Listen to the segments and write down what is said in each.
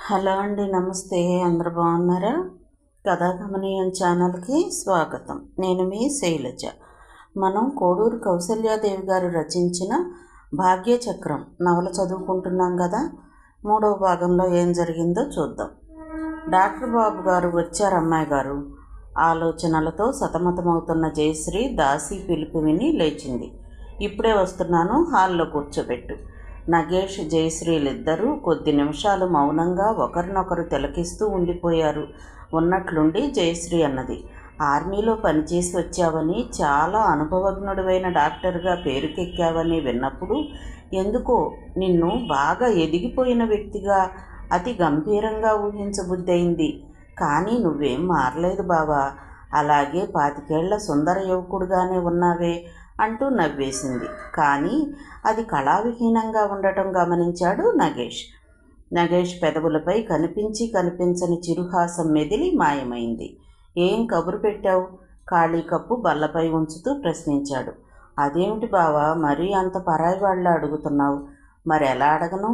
Hello అండి, నమస్తే. అందరు బాగున్నారా? కథాగమనీయం ఛానల్కి స్వాగతం. నేను మీ శైలజ. మనం కోడూరు కౌసల్యాదేవి గారు రచించిన భాగ్యచక్రం నవల చదువుకుంటున్నాం కదా. 3వ భాగంలో ఏం జరిగిందో చూద్దాం. డాక్టర్ బాబు గారు వచ్చారు. అమ్మాయి గారు ఆలోచనలతో సతమతమవుతున్న జయశ్రీ దాసి పిలుపు విని లేచింది. ఇప్పుడే వస్తున్నాను, హాల్లో కూర్చోబెట్టు. నగేష్, జయశ్రీలిద్దరూ కొద్ది నిమిషాలు మౌనంగా ఒకరినొకరు తిలకిస్తూ ఉండిపోయారు. ఉన్నట్లుండి జయశ్రీ అన్నది, ఆర్మీలో పనిచేసి వచ్చావని, చాలా అనుభవజ్ఞుడివైన డాక్టర్గా పేరుకెక్కావని విన్నప్పుడు ఎందుకో నిన్ను బాగా ఎదిగిపోయిన వ్యక్తిగా అతి గంభీరంగా ఊహించబుద్దయింది. కానీ నువ్వేం మారలేదు బావా, అలాగే 25 సుందర యువకుడుగానే ఉన్నావే అంటూ నవ్వేసింది. కానీ అది కళావిహీనంగా ఉండటం గమనించాడు నగేష్. నగేష్ పెదవులపై కనిపించని చిరుహాసం మెదిలి మాయమైంది. ఏం కబురు పెట్టావు? ఖాళీ కప్పు బల్లపై ఉంచుతూ ప్రశ్నించాడు. అదేమిటి బావా, మరీ అంత పరాయి వాళ్ళ అడుగుతున్నావు? మరి ఎలా అడగను?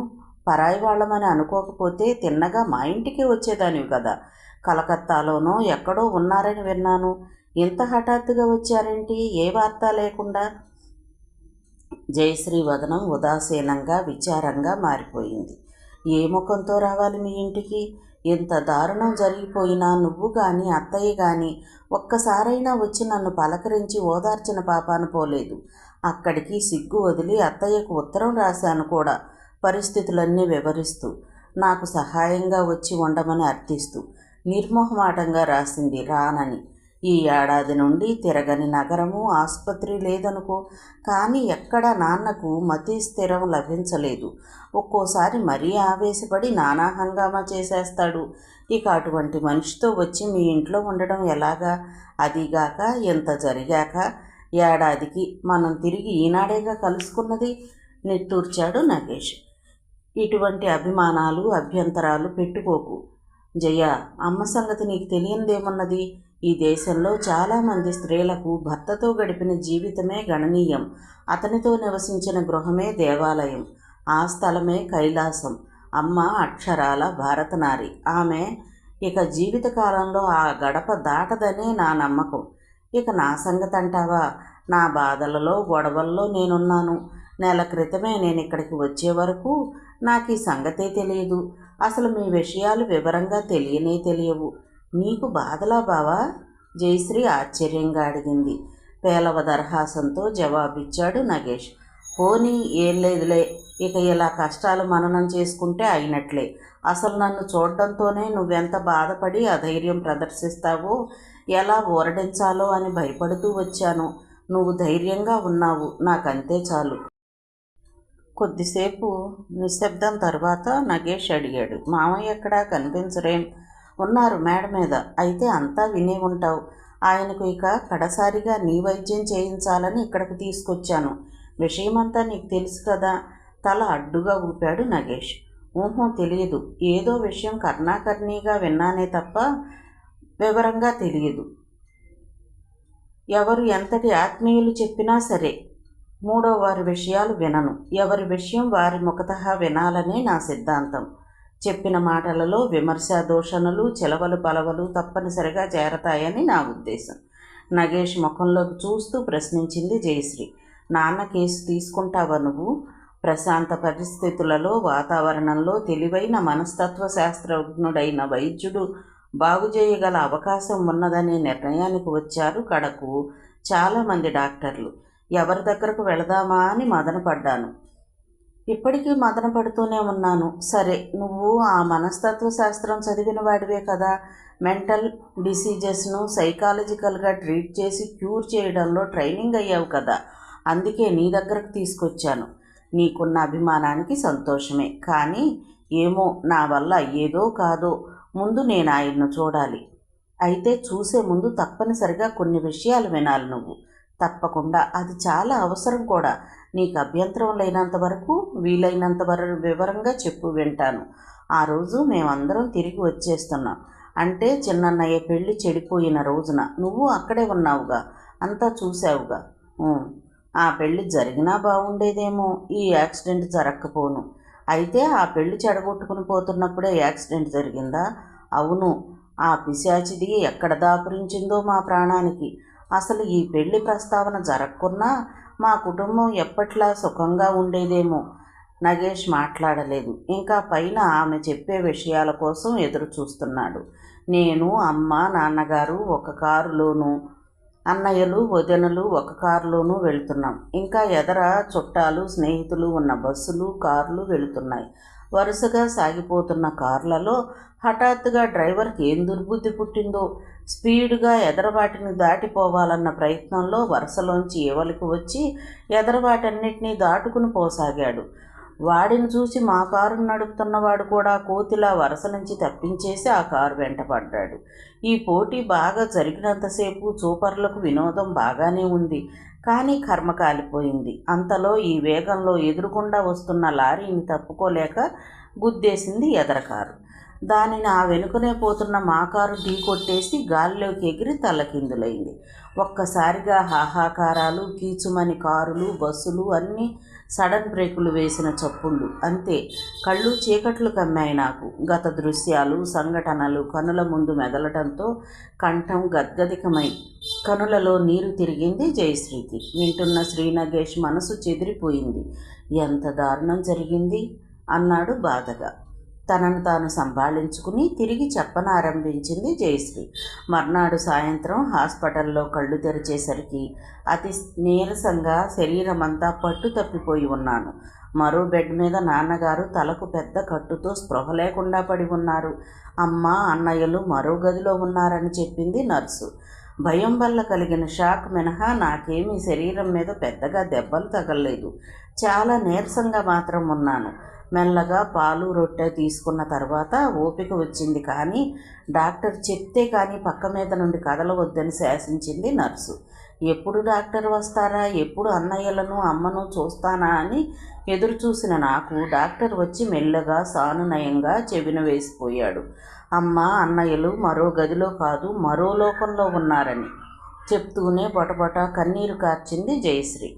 పరాయి వాళ్ళమని అనుకోకపోతే తిన్నగా మా ఇంటికి వచ్చేదానివి కదా. కలకత్తాలోనో ఎక్కడో ఉన్నారని విన్నాను. ఇంత హఠాత్తుగా వచ్చారేంటి, ఏ వార్త లేకుండా? జయశ్రీ వదనం ఉదాసీనంగా విచారంగా మారిపోయింది. ఏ ముఖంతో రావాలి మీ ఇంటికి? ఇంత దారుణం జరిగిపోయినా నువ్వు కానీ అత్తయ్య కానీ ఒక్కసారైనా వచ్చి నన్ను పలకరించి ఓదార్చిన పాపాన పోలేదు. అక్కడికి సిగ్గు వదిలి అత్తయ్యకు ఉత్తరం రాశాను కూడా, పరిస్థితులన్నీ వివరిస్తూ, నాకు సహాయంగా వచ్చి ఉండమని అర్థిస్తూ. నిర్మోహమాటంగా రాసింది రానని. ఈ ఏడాది నుండి తిరగని నగరము, ఆసుపత్రి లేదనుకో. కానీ ఎక్కడా నాన్నకు మతి స్థిరం లభించలేదు. ఒక్కోసారి మరీ ఆవేశపడి నానా హంగామా చేసేస్తాడు. ఇక అటువంటి మనిషితో వచ్చి మీ ఇంట్లో ఉండడం ఎలాగా? అదిగాక ఇంత జరిగాక ఏడాదికి మనం తిరిగి ఈనాడేగా కలుసుకున్నది, నిట్టూర్చాడు నగేష్. ఇటువంటి అభిమానాలు, అభ్యంతరాలు పెట్టుకోకు జయ. అమ్మ సంగతి నీకు తెలియనిదేమున్నది? ఈ దేశంలో చాలామంది స్త్రీలకు భర్తతో గడిపిన జీవితమే గణనీయం. అతనితో నివసించిన గృహమే దేవాలయం, ఆ స్థలమే కైలాసం. అమ్మ అక్షరాల భారతనారి. ఆమె ఇక జీవితకాలంలో ఆ గడప దాటదనే నా నమ్మకం. ఇక నా సంగతి అంటావా? నా బాధలలో, గొడవల్లో నేనున్నాను. నెల క్రితమే నేను ఇక్కడికి వచ్చే వరకు నాకు ఈ సంగతే తెలియదు. అసలు మీ విషయాలు వివరంగా తెలియవు. నీకు బాధలా బావా? జయశ్రీ ఆశ్చర్యంగా అడిగింది. పేలవ దరహాసంతో జవాబిచ్చాడు నగేష్. పోనీ ఏం లేదులే, ఇక ఇలా కష్టాలు మననం చేసుకుంటే అయినట్లే. అసలు నన్ను చూడడంతోనే నువ్వెంత బాధపడి అధైర్యం ప్రదర్శిస్తావో, ఎలా ఊరడించాలో అని భయపడుతూ వచ్చాను. నువ్వు ధైర్యంగా ఉన్నావు, నాకంతే చాలు. కొద్దిసేపు నిశ్శబ్దం తర్వాత నగేష్ అడిగాడు, మామయ్య ఎక్కడా కనిపించరేం? ఉన్నారు మేడ మీద. అయితే అంతా వినే ఉంటావు. ఆయనకు ఇక కడసారిగా నీ వైద్యం చేయించాలని ఇక్కడికి తీసుకొచ్చాను. విషయమంతా నీకు తెలుసు కదా. తల అడ్డుగా ఊపాడు నగేష్. ఊహో, తెలియదు. ఏదో విషయం కర్ణాకర్ణీగా విన్నానే తప్ప వివరంగా తెలియదు. ఎవరు ఎంతటి ఆత్మీయులు చెప్పినా సరే మూడో వారి విషయాలు వినను. ఎవరి విషయం వారి ముఖతః వినాలనే నా సిద్ధాంతం. చెప్పిన మాటలలో విమర్శ, దూషణలు, చెలవలు పలవలు తప్పనిసరిగా చేరతాయని నా ఉద్దేశం. నగేష్ ముఖంలోకి చూస్తూ ప్రశ్నించింది జయశ్రీ. నాన్న కేసు తీసుకుంటావా నువ్వు? ప్రశాంత పరిస్థితులలో, వాతావరణంలో తెలివైన మనస్తత్వ శాస్త్రజ్ఞుడైన వైద్యుడు బాగుచేయగల అవకాశం ఉన్నదనే నిర్ణయానికి వచ్చారు కడకు చాలామంది డాక్టర్లు. ఎవరి దగ్గరకు వెళదామా అని మదనపడ్డాను. ఇప్పటికీ మదన పడుతూనే ఉన్నాను. సరే, నువ్వు ఆ మనస్తత్వ శాస్త్రం చదివిన వాడివే కదా. మెంటల్ డిసీజెస్ను సైకాలజికల్గా ట్రీట్ చేసి క్యూర్ చేయడంలో ట్రైనింగ్ అయ్యావు కదా. అందుకే నీ దగ్గరకు తీసుకొచ్చాను. నీకున్న అభిమానానికి సంతోషమే. కానీ ఏమో, నా వల్ల అయ్యేదో కాదో. ముందు నేను ఆయన్ను చూడాలి. అయితే చూసే ముందు తప్పనిసరిగా కొన్ని విషయాలు వినాలి నువ్వు. తప్పకుండా, అది చాలా అవసరం కూడా. నీకు అభ్యంతరం లేనంత వరకు వీలైనంత వివరంగా చెప్పు, వింటాను. ఆ రోజు మేమందరం తిరిగి వచ్చేస్తున్నాం. అంటే చిన్నన్నయ్య పెళ్ళి చెడిపోయిన రోజున నువ్వు అక్కడే ఉన్నావుగా, అంతా చూసావుగా. ఆ పెళ్ళి జరిగినా బాగుండేదేమో, ఈ యాక్సిడెంట్ జరగకపోను. అయితే ఆ పెళ్లి చెడగొట్టుకుని పోతున్నప్పుడే యాక్సిడెంట్ జరిగిందా? అవును. ఆ పిశాచిది ఎక్కడ దాపురించిందో మా ప్రాణానికి. అసలు ఈ పెళ్లి ప్రస్తావన జరగకున్నా మా కుటుంబం ఎప్పట్లా సుఖంగా ఉండేదేమో. నగేష్ మాట్లాడలేదు. ఇంకా పైన ఆమె చెప్పే విషయాల కోసం ఎదురు చూస్తున్నాడు. నేను, అమ్మ, నాన్నగారు ఒక కారులోనూ, అన్నయ్యలు, వదినలు ఒక కారులోనూ వెళుతున్నాం. ఇంకా ఎదర చుట్టాలు, స్నేహితులు ఉన్న బస్సులు, కార్లు వెళుతున్నాయి. వరుసగా సాగిపోతున్న కార్లలో హఠాత్తుగా డ్రైవర్కి ఏం దుర్బుద్ధి పుట్టిందో స్పీడుగా ఎదరవాటిని దాటిపోవాలన్న ప్రయత్నంలో వరుసలోంచి ఏవలికి వచ్చి ఎదరవాటన్నిటినీ దాటుకుని పోసాగాడు. వాడిని చూసి మా కారును నడుపుతున్నవాడు కూడా కోతిలా వరుస నుంచి తప్పించేసి ఆ కారు వెంటపడ్డాడు. ఈ పోటీ బాగా జరిగినంతసేపు చూపర్లకు వినోదం బాగానే ఉంది. కానీ కర్మ కాలిపోయింది. అంతలో ఈ వేగంలో ఎదురుగుండా వస్తున్న లారీని తప్పుకోలేక గుద్దేసింది ఎదర కారు. దానిని ఆ వెనుకనే పోతున్న మా కారు ఢీకొట్టేసి గాలిలోకి ఎగిరి తల్లకిందులైంది. ఒక్కసారిగా హాహాకారాలు, కీచుమని కారులు, బస్సులు అన్నీ సడన్ బ్రేకులు వేసిన చప్పుళ్ళు. అంతే, కళ్ళు చీకట్లు కమ్మాయి నాకు. గత దృశ్యాలు, సంఘటనలు కనుల ముందు మెదలటంతో కంఠం గద్గదికమై కనులలో నీరు తిరిగింది జయశ్రీకి. వింటున్న శ్రీనగేష్ మనసు చెదిరిపోయింది. ఎంత దారుణం జరిగింది అన్నాడు బాధగా. తనను తాను సంభాళించుకుని తిరిగి చెప్పనారంభించింది జయశ్రీ. మర్నాడు సాయంత్రం హాస్పిటల్లో కళ్ళు తెరిచేసరికి అతి నీరసంగా శరీరమంతా పట్టు తప్పిపోయి ఉన్నాను. మరో బెడ్ మీద నాన్నగారు తలకు పెద్ద కట్టుతో స్పృహ లేకుండా పడి ఉన్నారు. అమ్మ, అన్నయ్యలు మరో గదిలో ఉన్నారని చెప్పింది నర్సు. భయం వల్ల కలిగిన షాక్ మినహా నాకేమీ శరీరం మీద పెద్దగా దెబ్బలు తగలలేదు. చాలా నీరసంగా మాత్రం ఉన్నాను. మెల్లగా పాలు, రొట్టె తీసుకున్న తర్వాత ఓపిక వచ్చింది. కానీ డాక్టర్ చెప్తే కానీ పక్క మీద నుండి కదలవద్దని శాసించింది నర్సు. ఎప్పుడు డాక్టర్ వస్తారా, ఎప్పుడు అన్నయ్యలను, అమ్మను చూస్తానా అని ఎదురు చూసిన నాకు డాక్టర్ వచ్చి మెల్లగా సానునయంగా చెవిన వేసిపోయాడు. అమ్మ, అన్నయ్యలు మరో గదిలో కాదు మరో లోకంలో ఉన్నారని చెప్తూనే బొటబొట కన్నీరు కార్చింది జయశ్రీ.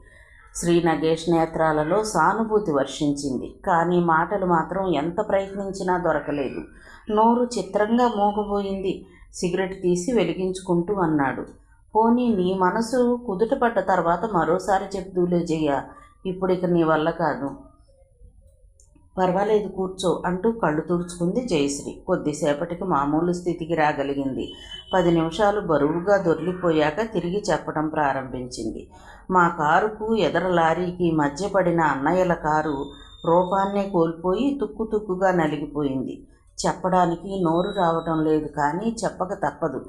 శ్రీనగేష్ నేత్రాలలో సానుభూతి వర్షించింది. కానీ మాటలు మాత్రం ఎంత ప్రయత్నించినా దొరకలేదు. నోరు చిత్రంగా మోగబోయింది. సిగరెట్ తీసి వెలిగించుకుంటూ అన్నాడు, పోనీ నీ మనసు కుదుటపడ్డ తర్వాత మరోసారి చెప్దూలే జయ్య, ఇప్పుడిక నీ వల్ల కాదు. పర్వాలేదు కూర్చో అంటూ కళ్ళు తుడుచుకుంది జయశ్రీ. కొద్దిసేపటికి మామూలు స్థితికి రాగలిగింది. 10 నిమిషాలు బరువుగా దొర్లిపోయాక తిరిగి చెప్పడం ప్రారంభించింది. మా కారుకు ఎదర లారీకి మధ్య పడిన అన్నయ్యల కారు రూపాన్నే కోల్పోయి తుక్కుతుక్కుగా నలిగిపోయింది. చెప్పడానికి నోరు రావటం లేదు. కానీ చెప్పక తప్పదు.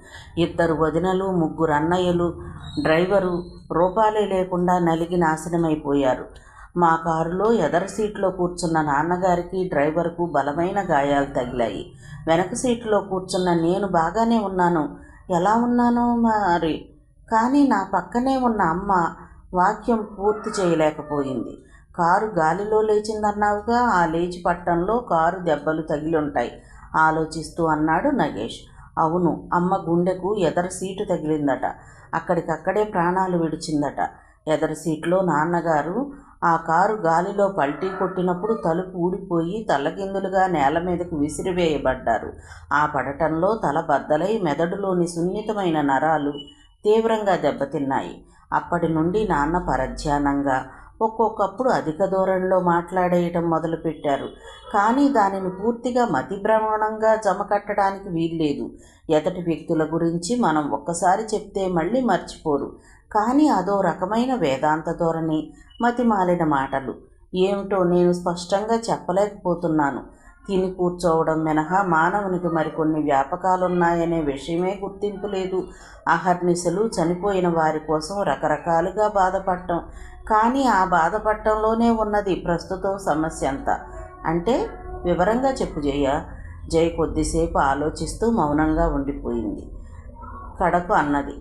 2 వదినలు, 3 అన్నయ్యలు, డ్రైవరు రూపాలే లేకుండా నలిగి నాశనమైపోయారు. మా కారులో ఎదర సీట్లో కూర్చున్న నాన్నగారికి, డ్రైవర్కు బలమైన గాయాలు తగిలాయి. వెనక సీట్లో కూర్చున్న నేను బాగానే ఉన్నాను. ఎలా ఉన్నానో మరి, కానీ నా పక్కనే ఉన్న అమ్మ వాక్యం పూర్తి చేయలేకపోయింది. కారు గాలిలో లేచిందన్నావుగా, ఆ లేచి పట్టంలో కారు దెబ్బలు తగిలుంటాయి ఆలోచిస్తూ అన్నాడు నగేష్. అవును, అమ్మ గుండెకు ఎదర సీటు తగిలిందట. అక్కడికక్కడే ప్రాణాలు విడిచిందట. ఎదర సీట్లో నాన్నగారు ఆ కారు గాలిలో పల్టీ కొట్టినప్పుడు తలుపు ఊడిపోయి తల్లకిందులుగా నేల మీదకు విసిరివేయబడ్డారు. ఆ పడటంలో తల బద్దలై మెదడులోని సున్నితమైన నరాలు తీవ్రంగా దెబ్బతిన్నాయి. అప్పటి నుండి నాన్న పరధ్యానంగా, ఒక్కొక్కప్పుడు అధిక ధోరణిలో మాట్లాడేయటం మొదలుపెట్టారు. కానీ దానిని పూర్తిగా మతిభ్రమణంగా జమకట్టడానికి వీల్లేదు. ఎదటి వ్యక్తుల గురించి మనం ఒక్కసారి చెప్తే మళ్ళీ మర్చిపోరు. కానీ అదో రకమైన వేదాంత ధోరణి, మతిమాలిన మాటలు. ఏమిటో నేను స్పష్టంగా చెప్పలేకపోతున్నాను. తిని కూర్చోవడం మినహా మానవునికి మరికొన్ని వ్యాపకాలున్నాయనే విషయమే గుర్తింపు లేదు. అహర్నిశలు చనిపోయిన వారి కోసం రకరకాలుగా బాధపడటం. కానీ ఆ బాధపడటంలోనే ఉన్నది ప్రస్తుతం సమస్య అంతా. అంటే వివరంగా చెప్పు జయ. జయ కొద్దిసేపు ఆలోచిస్తూ మౌనంగా ఉండిపోయింది. కడకు అన్నది,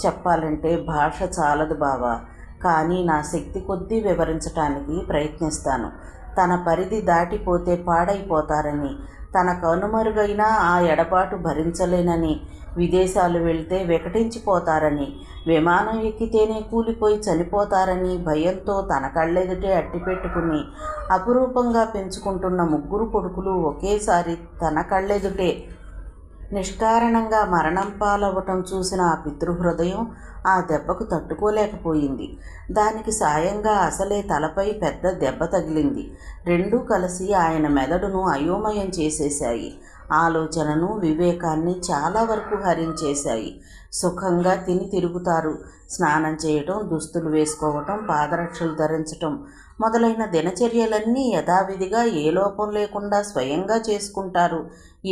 చెప్పాలంటే భాష చాలదు బావా, కానీ నా శక్తి కొద్దీ వివరించటానికి ప్రయత్నిస్తాను. తన పరిధి దాటిపోతే పాడైపోతారని, తన కనుమరుగైనా ఆ ఎడబాటు భరించలేనని విదేశాలు వెళ్తే వికటించిపోతారని, విమానం ఎక్కితేనే కూలిపోయి చనిపోతారని భయంతో తన కళ్ళెదుటే అట్టిపెట్టుకుని అపురూపంగా పెంచుకుంటున్న 3 కొడుకులు ఒకేసారి తన కళ్ళెదుటే నిష్కారణంగా మరణం పాలవ్వటం చూసిన ఆ పితృహృదయం ఆ దెబ్బకు తట్టుకోలేకపోయింది. దానికి సాయంగా అసలే తలపై పెద్ద దెబ్బ తగిలింది. రెండూ కలిసి ఆయన మెదడును అయోమయం చేసేశాయి. ఆలోచనను, వివేకాన్ని చాలా వరకు హరించేశాయి. సుఖంగా తిని తిరుగుతారు. స్నానం చేయటం, దుస్తులు వేసుకోవటం, పాదరక్షలు ధరించటం మొదలైన దినచర్యలన్నీ యథావిధిగా ఏ లోపం లేకుండా స్వయంగా చేసుకుంటారు.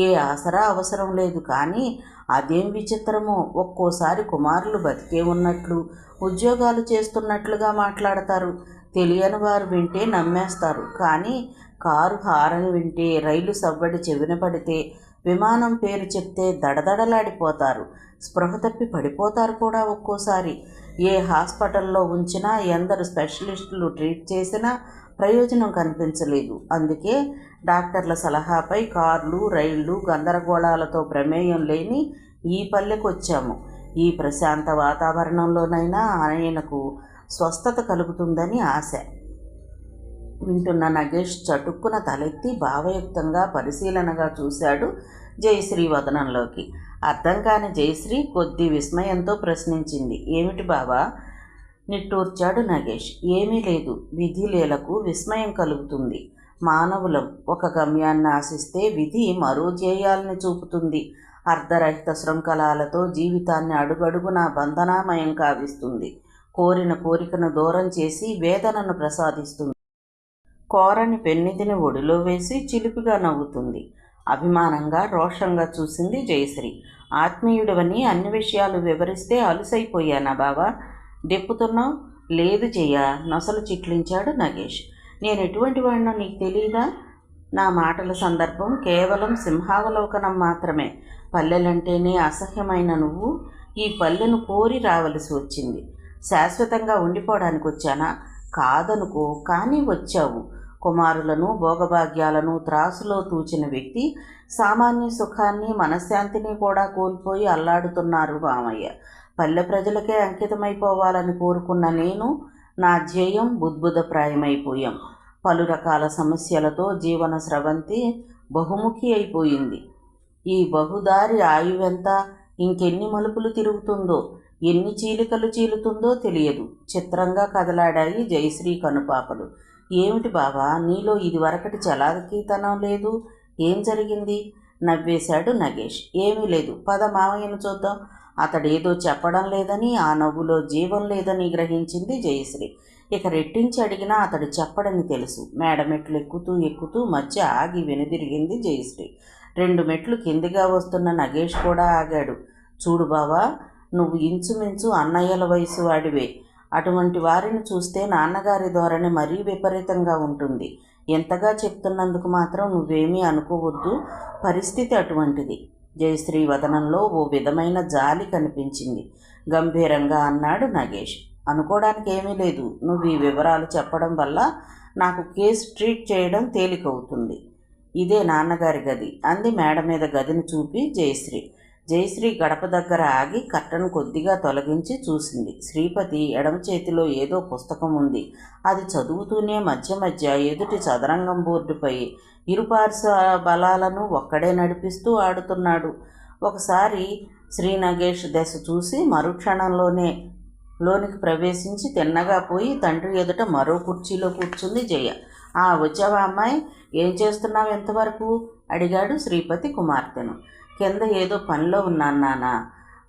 ఏ ఆసరా అవసరం లేదు. కానీ అదేం విచిత్రమో, ఒక్కోసారి కుమారులు బతికే ఉన్నట్లు, ఉద్యోగాలు చేస్తున్నట్లుగా మాట్లాడతారు. తెలియని వారు వింటే నమ్మేస్తారు. కానీ కారు హారన్ వింటే, రైలు సవ్వడి చెవిన పడితే, విమానం పేరు చెప్తే దడదడలాడిపోతారు. స్పృహ తప్పి పడిపోతారు కూడా ఒక్కోసారి. ఏ హాస్పిటల్లో ఉంచినా, ఎందరు స్పెషలిస్టులు ట్రీట్ చేసినా ప్రయోజనం కనిపించలేదు. అందుకే డాక్టర్ల సలహాపై కార్లు, రైళ్లు, గందరగోళాలతో ప్రమేయం లేని ఈ పల్లెకొచ్చాము. ఈ ప్రశాంత వాతావరణంలోనైనా ఆయనకు స్వస్థత కలుగుతుందని ఆశ. వింటున్న నగేష్ చటుక్కున తలెత్తి భావయుక్తంగా పరిశీలనగా చూశాడు జయశ్రీ వదనంలోకి. అర్థం కాని జయశ్రీ కొద్ది విస్మయంతో ప్రశ్నించింది. ఏమిటి బావా? నిట్టూర్చాడు నగేష్. ఏమీ లేదు. విధి లీలకు విస్మయం కలుగుతుంది. మానవులం ఒక గమ్యాన్ని ఆశిస్తే విధి మరో ధ్యేయాల్ని చూపుతుంది. అర్ధరహిత శృంఖలాలతో జీవితాన్ని అడుగడుగునా బంధనామయం కావిస్తుంది. కోరిన కోరికను దూరం చేసి వేదనను ప్రసాదిస్తుంది. కోరని పెన్నిధిని ఒడిలో వేసి చిలిపిగా నవ్వుతుంది. అభిమానంగా, రోషంగా చూసింది జయశ్రీ. ఆత్మీయుడవని అన్ని విషయాలు వివరిస్తే అలుసైపోయానా బావా? దెప్పుతున్నావు? లేదు జయ, నొసలు చిట్లించాడు నగేష్. నేను ఎటువంటి వాడినో నీకు తెలీదా? నా మాటల సందర్భం కేవలం సింహావలోకనం మాత్రమే. పల్లెలంటేనే అసహ్యమైన నువ్వు ఈ పల్లెను కోరి రావలసి వచ్చింది. శాశ్వతంగా ఉండిపోవడానికి వచ్చానా? కాదనుకో, కానీ వచ్చావు. కుమారులను, భోగభాగ్యాలను త్రాసులో తూచిన వ్యక్తి సామాన్య సుఖాన్ని, మనశ్శాంతిని కూడా కోల్పోయి అల్లాడుతున్నారు మామయ్య. పల్లె ప్రజలకే అంకితమైపోవాలని కోరుకున్న నేను, నా ధ్యేయం బుద్భుతప్రాయమైపోయాం. పలు రకాల సమస్యలతో జీవన స్రవంతి బహుముఖి అయిపోయింది. ఈ బహుదారి ఆయువెంత, ఇంకెన్ని మలుపులు తిరుగుతుందో, ఎన్ని చీలికలు చీలుతుందో తెలియదు. చిత్రంగా కదలాడాయి జయశ్రీ కనుపాపలు. ఏమిటి బావా, నీలో ఇదివరకటి చలాకీతనం లేదు? ఏం జరిగింది? నవ్వేశాడు నగేష్. ఏమీ లేదు, పద మామయ్యను చూద్దాం. అతడేదో చెప్పడం లేదని, ఆ నవ్వులో జీవం లేదని గ్రహించింది జయశ్రీ. ఇక రెట్టించి అడిగినా అతడు చెప్పడని తెలుసు. మేడమెట్లు ఎక్కుతూ ఎక్కుతూ మధ్య ఆగి వెనుదిరిగింది జయశ్రీ. 2 మెట్లు కిందిగా వస్తున్న నగేష్ కూడా ఆగాడు. చూడు బావా, నువ్వు ఇంచుమించు అన్నయ్యల వయసు వాడివే. అటువంటి వారిని చూస్తే నాన్నగారి ధోరణి మరీ విపరీతంగా ఉంటుంది. ఎంతగా చెప్తున్నందుకు మాత్రం నువ్వేమీ అనుకోవద్దు. పరిస్థితి అటువంటిది. జయశ్రీ వదనంలో ఓ విధమైన జాలి కనిపించింది. గంభీరంగా అన్నాడు నగేష్. అనుకోవడానికి ఏమీ లేదు. నువ్వు ఈ వివరాలు చెప్పడం వల్ల నాకు కేసు ట్రీట్ చేయడం తేలికవుతుంది. ఇదే నాన్నగారి గది అంది మేడ మీద గదిని చూపి జయశ్రీ. జయశ్రీ గడప దగ్గర ఆగి కట్టను కొద్దిగా తొలగించి చూసింది. శ్రీపతి ఎడమ చేతిలో ఏదో పుస్తకం ఉంది. అది చదువుతూనే మధ్య మధ్య ఎదుటి చదరంగం బోర్డుపై ఇరుపార్శ బలాలను ఒక్కడే నడిపిస్తూ ఆడుతున్నాడు. ఒకసారి శ్రీ నగేష్ దశ చూసి మరుక్షణంలోనే లోనికి ప్రవేశించి తిన్నగా పోయి తండ్రి ఎదుట మరో కుర్చీలో కూర్చుంది జయ. వచ్చావా అమ్మాయి? ఏం చేస్తున్నావు ఎంతవరకు? అడిగాడు శ్రీపతి కుమార్తెను. కింద ఏదో పనిలో ఉన్నాను నాన్నా.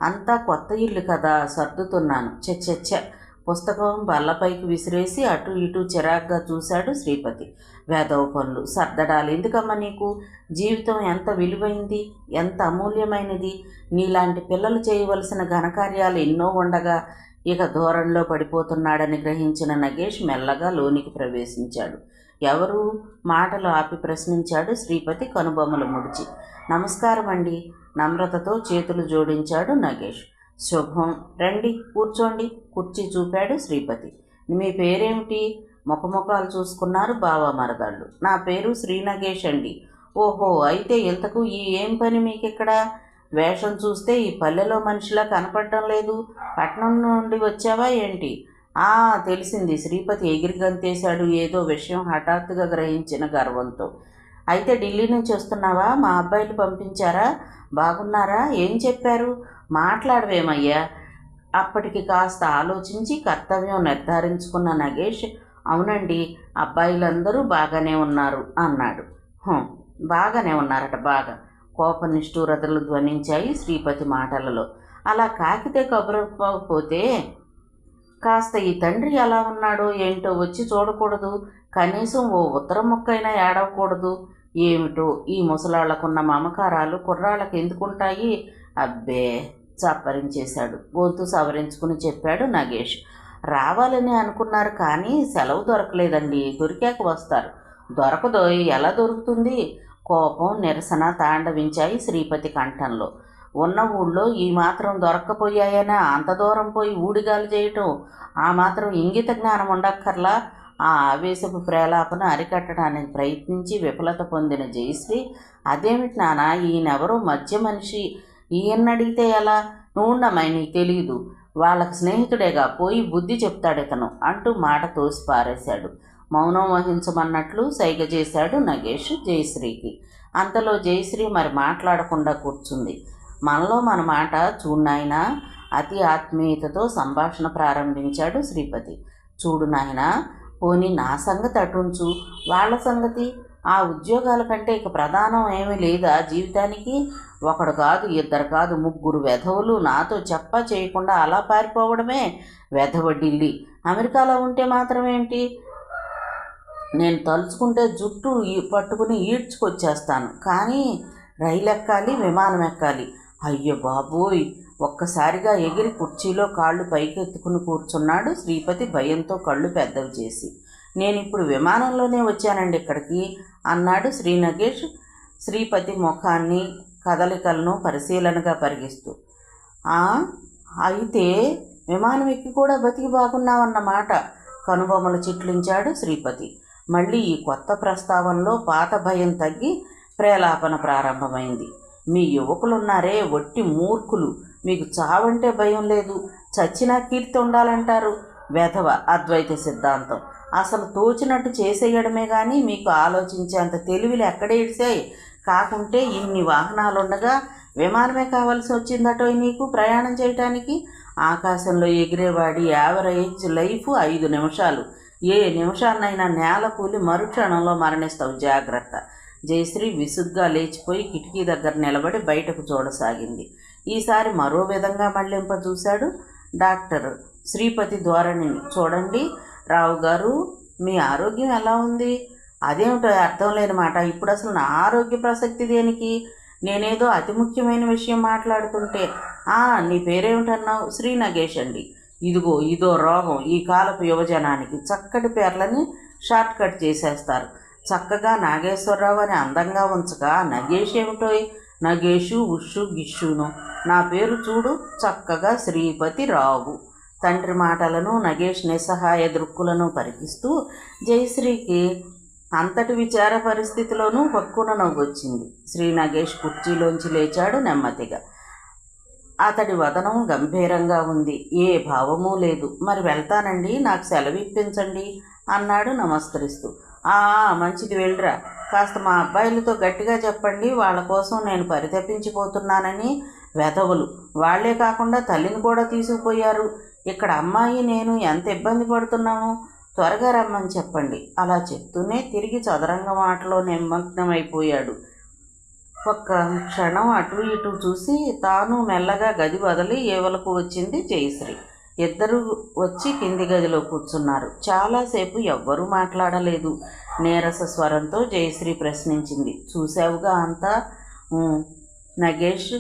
అంతా కొత్త ఇల్లు కదా, సర్దుతున్నాను. చెచ్చ పుస్తకం బల్లపైకి విసిరేసి అటు ఇటు చిరాగ్గా చూశాడు శ్రీపతి. వేదవ పనులు, సర్దడాలు ఎందుకమ్మా నీకు? జీవితం ఎంత విలువైంది, ఎంత అమూల్యమైనది. నీలాంటి పిల్లలు చేయవలసిన ఘనకార్యాలు ఎన్నో ఉండగా ఇక దూరంలో పడిపోతున్నాడని గ్రహించిన నగేష్ మెల్లగా లోనికి ప్రవేశించాడు. ఎవరు? మాటలు ఆపి ప్రశ్నించాడు శ్రీపతి కనుబొమ్మలు ముడిచి. నమస్కారం అండి, నమ్రతతో చేతులు జోడించాడు నగేష్. శుభం, రండి కూర్చోండి. కుర్చీ చూపాడు శ్రీపతి. మీ పేరేమిటి? ముఖముఖాలు చూసుకున్నారు బావ మరదళ్ళు. నా పేరు శ్రీ నగేష్ అండి. ఓహో, అయితే ఇంతకు ఈ ఏం పని మీకిక్కడ? వేషం చూస్తే ఈ పల్లెలో మనిషిలా కనపడటం లేదు. పట్నం నుండి వచ్చావా ఏంటి? తెలిసింది. శ్రీపతి ఎగిరి గంతేశాడు ఏదో విషయం హఠాత్తుగా గ్రహించిన గర్వంతో. అయితే ఢిల్లీ నుంచి వస్తున్నావా? మా అబ్బాయిలు పంపించారా? బాగున్నారా? ఏం చెప్పారు? మాట్లాడవేమయ్యా. అప్పటికి కాస్త ఆలోచించి కర్తవ్యం నిర్ధారించుకున్న నగేష్, అవునండి, అబ్బాయిలందరూ బాగానే ఉన్నారు అన్నాడు. బాగానే ఉన్నారట. బాగా. కోప నిష్ఠూరతలు ధ్వనించాయి శ్రీపతి మాటలలో. అలా కాకితే కబురపోతే కాస్త ఈ తండ్రి ఎలా ఉన్నాడో ఏంటో వచ్చి చూడకూడదు? కనీసం ఓ ఉత్తరం ముక్కైనా ఏడవకూడదు? ఏమిటో ఈ ముసలాళ్లకున్న మమకారాలు కుర్రాళ్ళకి ఎందుకుంటాయి? అబ్బే, చప్పరించేశాడు. గొంతు సవరించుకుని చెప్పాడు నగేష్. రావాలని అనుకున్నారు కానీ సెలవు దొరకలేదండి. దొరికాక వస్తారు. దొరకదో? ఎలా దొరుకుతుంది? కోపం నిరసన తాండవించాయి శ్రీపతి కంఠంలో. ఉన్న ఊళ్ళో ఈ మాత్రం దొరక్కపోయాయనా అంత దూరం పోయి ఊడిగాలు చేయటం? ఆ మాత్రం ఇంగిత జ్ఞానం ఉండక్కర్లా? ఆ ఆవేశపు ప్రేలాపన అరికట్టడానికి ప్రయత్నించి విఫలత పొందిన జయశ్రీ, అదేమిటి నానా, ఈయనెవరో మధ్య మనిషి, ఈయన్నడిగితే ఎలా? నువ్వుండమ్మాయి, నీకు తెలియదు. వాళ్ళకి స్నేహితుడేగా, పోయి బుద్ధి చెప్తాడితను అంటూ మాట తోసి పారేశాడు. మౌనం వహించమన్నట్లు సైగ చేశాడు నగేష్ జయశ్రీకి. అంతలో జయశ్రీ మరి మాట్లాడకుండా కూర్చుంది. మనలో మన మాట చూడు నాయనా, అతి ఆత్మీయతతో సంభాషణ ప్రారంభించాడు శ్రీపతి. చూడు నాయనా, పోనీ నా సంగతి అటుంచు, వాళ్ళ సంగతి. ఆ ఉద్యోగాల కంటే ఇక ప్రధానం ఏమీ లేదా జీవితానికి? ఒకడు కాదు, ఇద్దరు కాదు, 3 వెధవులు నాతో చెప్పా చేయకుండా అలా పారిపోవడమే. వెధవ ఢిల్లీ. అమెరికాలో ఉంటే మాత్రం ఏంటి? నేను తలుచుకుంటే జుట్టు పట్టుకుని ఈడ్చుకొచ్చేస్తాను. కానీ రైలు ఎక్కాలి, విమానం ఎక్కాలి. అయ్యో బాబోయ్! ఒక్కసారిగా ఎగిరి కుర్చీలో కాళ్ళు పైకెత్తుకుని కూర్చున్నాడు శ్రీపతి భయంతో కళ్ళు పెద్దవి చేసి. నేనిప్పుడు విమానంలోనే వచ్చానండి ఇక్కడికి అన్నాడు నగేష్ శ్రీపతి ముఖాన్ని కదలికలను పరిశీలనగా పరిగిస్తూ. అయితే విమానం ఎక్కి కూడా బతికి బాగున్నావన్నమాట కనుబొమ్మలు చిట్లించాడు శ్రీపతి. మళ్ళీ ఈ కొత్త ప్రస్తావనలో పాత భయం తగ్గి ప్రేలాపన ప్రారంభమైంది. మీ యువకులున్నారే, ఒట్టి మూర్ఖులు. మీకు చావంటే భయం లేదు, చచ్చినా కీర్తి ఉండాలంటారు. వెధవ అద్వైత సిద్ధాంతం. అసలు తోచినట్టు చేసేయడమే కానీ మీకు ఆలోచించేంత తెలివిలు ఎక్కడ ఇడిసాయి? కాకుంటే ఇన్ని వాహనాలుండగా విమానమే కావాల్సి వచ్చిందటో నీకు ప్రయాణం చేయటానికి? ఆకాశంలో ఎగిరేవాడి యావరేజ్ లైఫ్ 5 నిమిషాలు. ఏ నిమిషాన్నైనా నేల కూలి మరుక్షణంలో మరణిస్తావు, జాగ్రత్త. జయశ్రీ విసుగ్గా లేచిపోయి కిటికీ దగ్గర నిలబడి బయటకు చూడసాగింది. ఈసారి మరో విధంగా మళ్ళింప చూశాడు డాక్టర్ శ్రీపతి ధోరణిని. చూడండి రావు గారు, మీ ఆరోగ్యం ఎలా ఉంది? అదేమిటో అర్థం లేని మాట. ఇప్పుడు అసలు నా ఆరోగ్య ప్రసక్తి దేనికి? నేనేదో అతి ముఖ్యమైన విషయం మాట్లాడుతుంటే. నీ పేరేమిటన్నావు? నగేష్ అండి. ఇదో రోగం ఈ కాలపు యువజనానికి. చక్కటి పేర్లని షార్ట్ కట్ చేసేస్తారు. చక్కగా నాగేశ్వరరావు అని అందంగా ఉంచక నగేష్ ఏమిటో? నగేషు, ఉషు, గిష్షును. నా పేరు చూడు, చక్కగా శ్రీపతి రావు. తండ్రి మాటలను నగేష్ నిస్సహాయ దృక్కులను పరికిస్తూ జయశ్రీకి అంతటి విచార పరిస్థితిలోనూ పక్కున నవ్వొచ్చింది. నగేష్ కుర్చీలోంచి లేచాడు నెమ్మదిగా. అతడి వదనం గంభీరంగా ఉంది. ఏ భావమూ లేదు. మరి వెళ్తానండి, నాకు సెలవు ఇప్పించండి అన్నాడు నమస్కరిస్తూ. మంచిది, వెళ్ళిరా. కాస్త మా అబ్బాయిలతో గట్టిగా చెప్పండి, వాళ్ళ కోసం నేను పరితపించిపోతున్నానని. వెధవులు. వాళ్లే కాకుండా తల్లిని కూడా తీసుకుపోయారు. ఇక్కడ అమ్మాయి నేను ఎంత ఇబ్బంది పడుతున్నాము. త్వరగా రమ్మని చెప్పండి. అలా చెప్తూనే తిరిగి చదరంగ మాటలో నిమగ్నమైపోయాడు. ఒక్క క్షణం అటు ఇటు చూసి తాను మెల్లగా గది వదిలి ఏవలకు వచ్చింది జయశ్రీ. ఇద్దరూ వచ్చి కింది గదిలో కూర్చున్నారు. చాలాసేపు ఎవ్వరూ మాట్లాడలేదు. నీరస స్వరంతో జయశ్రీ ప్రశ్నించింది. చూశావుగా అంతా? నగేష్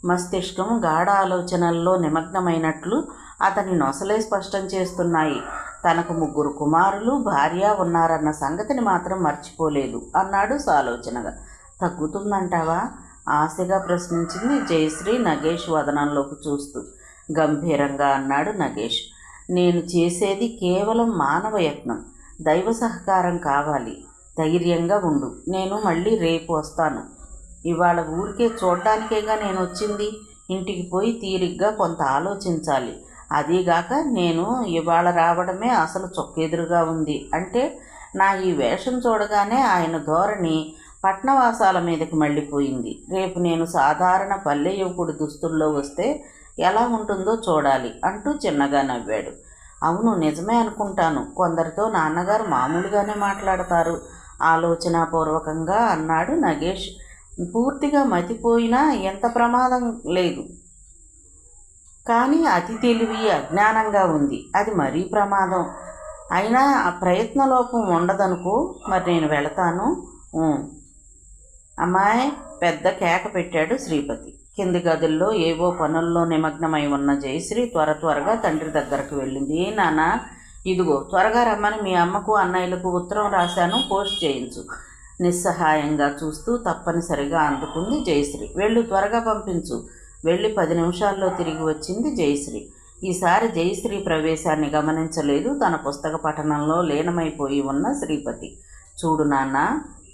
మస్తిష్కం గాఢ ఆలోచనల్లో నిమగ్నమైనట్లు అతని నొసలే స్పష్టం చేస్తున్నాయి. తనకు 3 కుమారులు, భార్య ఉన్నారన్న సంగతిని మాత్రం మర్చిపోలేదు అన్నాడు సాలోచనగా. తగ్గుతుందంటావా? ఆశగా ప్రశ్నించింది జయశ్రీ నగేష్ వదనంలోకి చూస్తూ. గంభీరంగా అన్నాడు నగేష్. నేను చేసేది కేవలం మానవ యత్నం. దైవ సహకారం కావాలి. ధైర్యంగా ఉండు. నేను మళ్ళీ రేపు వస్తాను. ఇవాళ ఊరికే చూడ్డానికేగా నేను వచ్చింది. ఇంటికి పోయి తీరిగ్గా కొంత ఆలోచించాలి. అదీగాక నేను ఇవాళ రావడమే అసలు చొక్కెదురుగా ఉంది. అంటే నా ఈ వేషం చూడగానే ఆయన ధోరణి పట్నవాసాల మీదకి మళ్ళీపోయింది. రేపు నేను సాధారణ పల్లె యువకుడి దుస్తుల్లో వస్తే ఎలా ఉంటుందో చూడాలి అంటూ చిన్నగా నవ్వాడు. అవును, నిజమే అనుకుంటాను. కొందరితో నాన్నగారు మామూలుగానే మాట్లాడతారు ఆలోచనాపూర్వకంగా అన్నాడు నగేష్. పూర్తిగా మతిపోయినా ఎంత ప్రమాదం లేదు, కానీ అతి తెలివి అజ్ఞానంగా ఉంది. అది మరీ ప్రమాదం. అయినా ఆ ప్రయత్నలోపం ఉండదనుకో. మరి నేను వెళతాను. అమ్మాయి పెద్ద కేక పెట్టాడు శ్రీపతి. కింది గదుల్లో ఏవో పనుల్లో నిమగ్నమై ఉన్న జయశ్రీ త్వరగా తండ్రి దగ్గరకు వెళ్ళింది. ఏ నాన్న, ఇదిగో త్వరగా రమ్మని మీ అమ్మకు అన్నయ్యలకు ఉత్తరం రాశాను, పోస్ట్ చేయించు. నిస్సహాయంగా చూస్తూ తప్పనిసరిగా అందుకుంది జయశ్రీ. వెళ్ళు, త్వరగా పంపించు. వెళ్ళి 10 నిమిషాల్లో తిరిగి వచ్చింది జయశ్రీ. ఈసారి జయశ్రీ ప్రవేశాన్ని గమనించలేదు తన పుస్తక పఠనంలో లీనమైపోయి ఉన్న శ్రీపతి. చూడు నాన్న,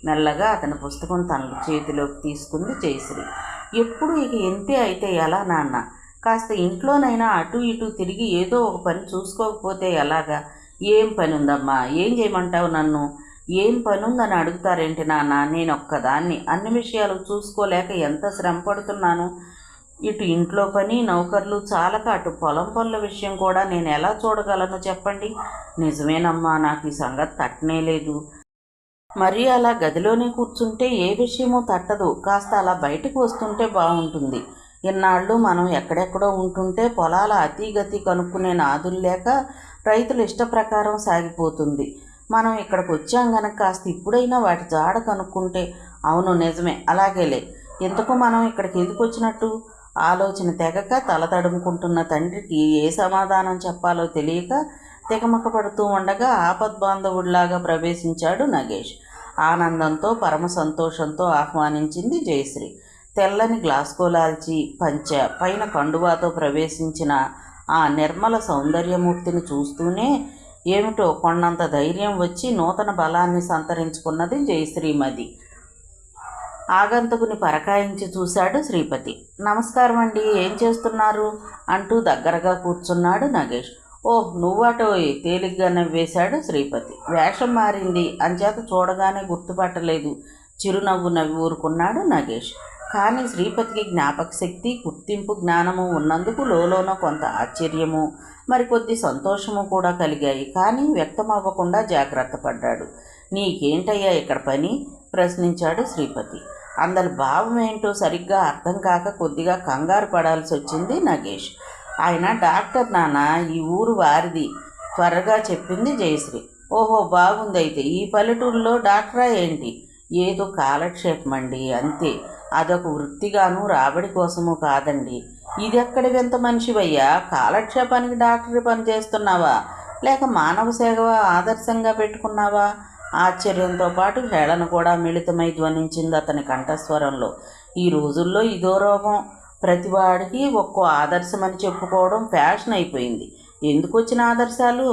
మెల్లగా అతని పుస్తకం తన చేతిలోకి తీసుకుంది జయశ్రీ. ఎప్పుడు ఇక ఎంతే అయితే ఎలా నాన్న? కాస్త ఇంట్లోనైనా అటు ఇటు తిరిగి ఏదో ఒక పని చూసుకోకపోతే ఎలాగా? ఏం పని ఉందమ్మా? ఏం చేయమంటావు నన్ను? ఏం పని ఉందని అడుగుతారేంటి నాన్న? నేను ఒక్కదాన్ని అన్ని విషయాలు చూసుకోలేక ఎంత శ్రమ పడుతున్నాను. ఇటు ఇంట్లో పని, నౌకర్లు చాలక అటు పొలం పనుల విషయం కూడా నేను ఎలా చూడగలను చెప్పండి? నిజమేనమ్మా, నాకు ఈ సంగతి తట్టనే లేదు. మరి అలా గదిలోనే కూర్చుంటే ఏ విషయమో తట్టదు. కాస్త అలా బయటకు వస్తుంటే బాగుంటుంది. ఇన్నాళ్ళు మనం ఎక్కడెక్కడో ఉంటుంటే పొలాల అతీగతి కనుక్కునే నాదులు లేక రైతులు ఇష్ట ప్రకారం సాగిపోతుంది. మనం ఇక్కడికి వచ్చాం గనక కాస్త ఇప్పుడైనా వాటి జాడ కనుక్కుంటే. అవును, నిజమే, అలాగేలే. ఇంతకు మనం ఇక్కడికి ఎందుకు వచ్చినట్టు? ఆలోచన తెగక తల తడుముకుంటున్న తండ్రికి ఏ సమాధానం చెప్పాలో తెలియక తికమక పడుతూ ఉండగా ఆపద్బాంధవుడిలాగా ప్రవేశించాడు నగేష్. ఆనందంతో పరమ సంతోషంతో ఆహ్వానించింది జయశ్రీ. తెల్లని గ్లాస్కోలాల్చి పంచ పైన కండువాతో ప్రవేశించిన ఆ నిర్మల సౌందర్యమూర్తిని చూస్తూనే ఏమిటో కొన్నంత ధైర్యం వచ్చి నూతన బలాన్ని సంతరించుకున్నది జయశ్రీమది. ఆగంతకుని పరకాయించి చూశాడు శ్రీపతి. నమస్కారం అండి, ఏం చేస్తున్నారు అంటూ దగ్గరగా కూర్చున్నాడు నగేష్. ఓహ్, నువ్వాటోయ్, తేలిగ్గా నవ్వేశాడు శ్రీపతి. వేషం మారింది అంచేత చూడగానే గుర్తుపట్టలేదు. చిరునవ్వు నవ్వి ఊరుకున్నాడు నగేష్. కానీ శ్రీపతికి జ్ఞాపక శక్తి, గుర్తింపు జ్ఞానము ఉన్నందుకు లోలోన కొంత ఆశ్చర్యము, మరికొద్ది సంతోషము కూడా కలిగాయి. కానీ వ్యక్తమవ్వకుండా జాగ్రత్త పడ్డాడు. నీకేంటయ్యా ఇక్కడ పని? ప్రశ్నించాడు శ్రీపతి. అందరి భావం ఏంటో సరిగ్గా అర్థం కాక కొద్దిగా కంగారు పడాల్సి వచ్చింది నగేష్. ఆయన డాక్టర్ నాన్న, ఈ ఊరు వారిది, త్వరగా చెప్పింది జయశ్రీ. ఓహో, బాగుందైతే. ఈ పల్లెటూరులో డాక్టరా ఏంటి? ఏదో కాలక్షేపం అండి, అంతే. అదొక వృత్తిగాను రాబడి కోసము కాదండి. ఇది ఎక్కడి వింత మనిషివయ్యా? కాలక్షేపానికి డాక్టరీ పని చేస్తున్నావా, లేక మానవ సేవ ఆదర్శంగా పెట్టుకున్నావా? ఆశ్చర్యంతో పాటు హేళన కూడా మిళితమై ధ్వనించింది అతని కంఠస్వరంలో. ఈ రోజుల్లో ఇదో రోగం. ప్రతివాడికి ఒక్కో ఆదర్శం అని చెప్పుకోవడం ఫ్యాషన్ అయిపోయింది. ఎందుకు వచ్చిన ఆదర్శాలు?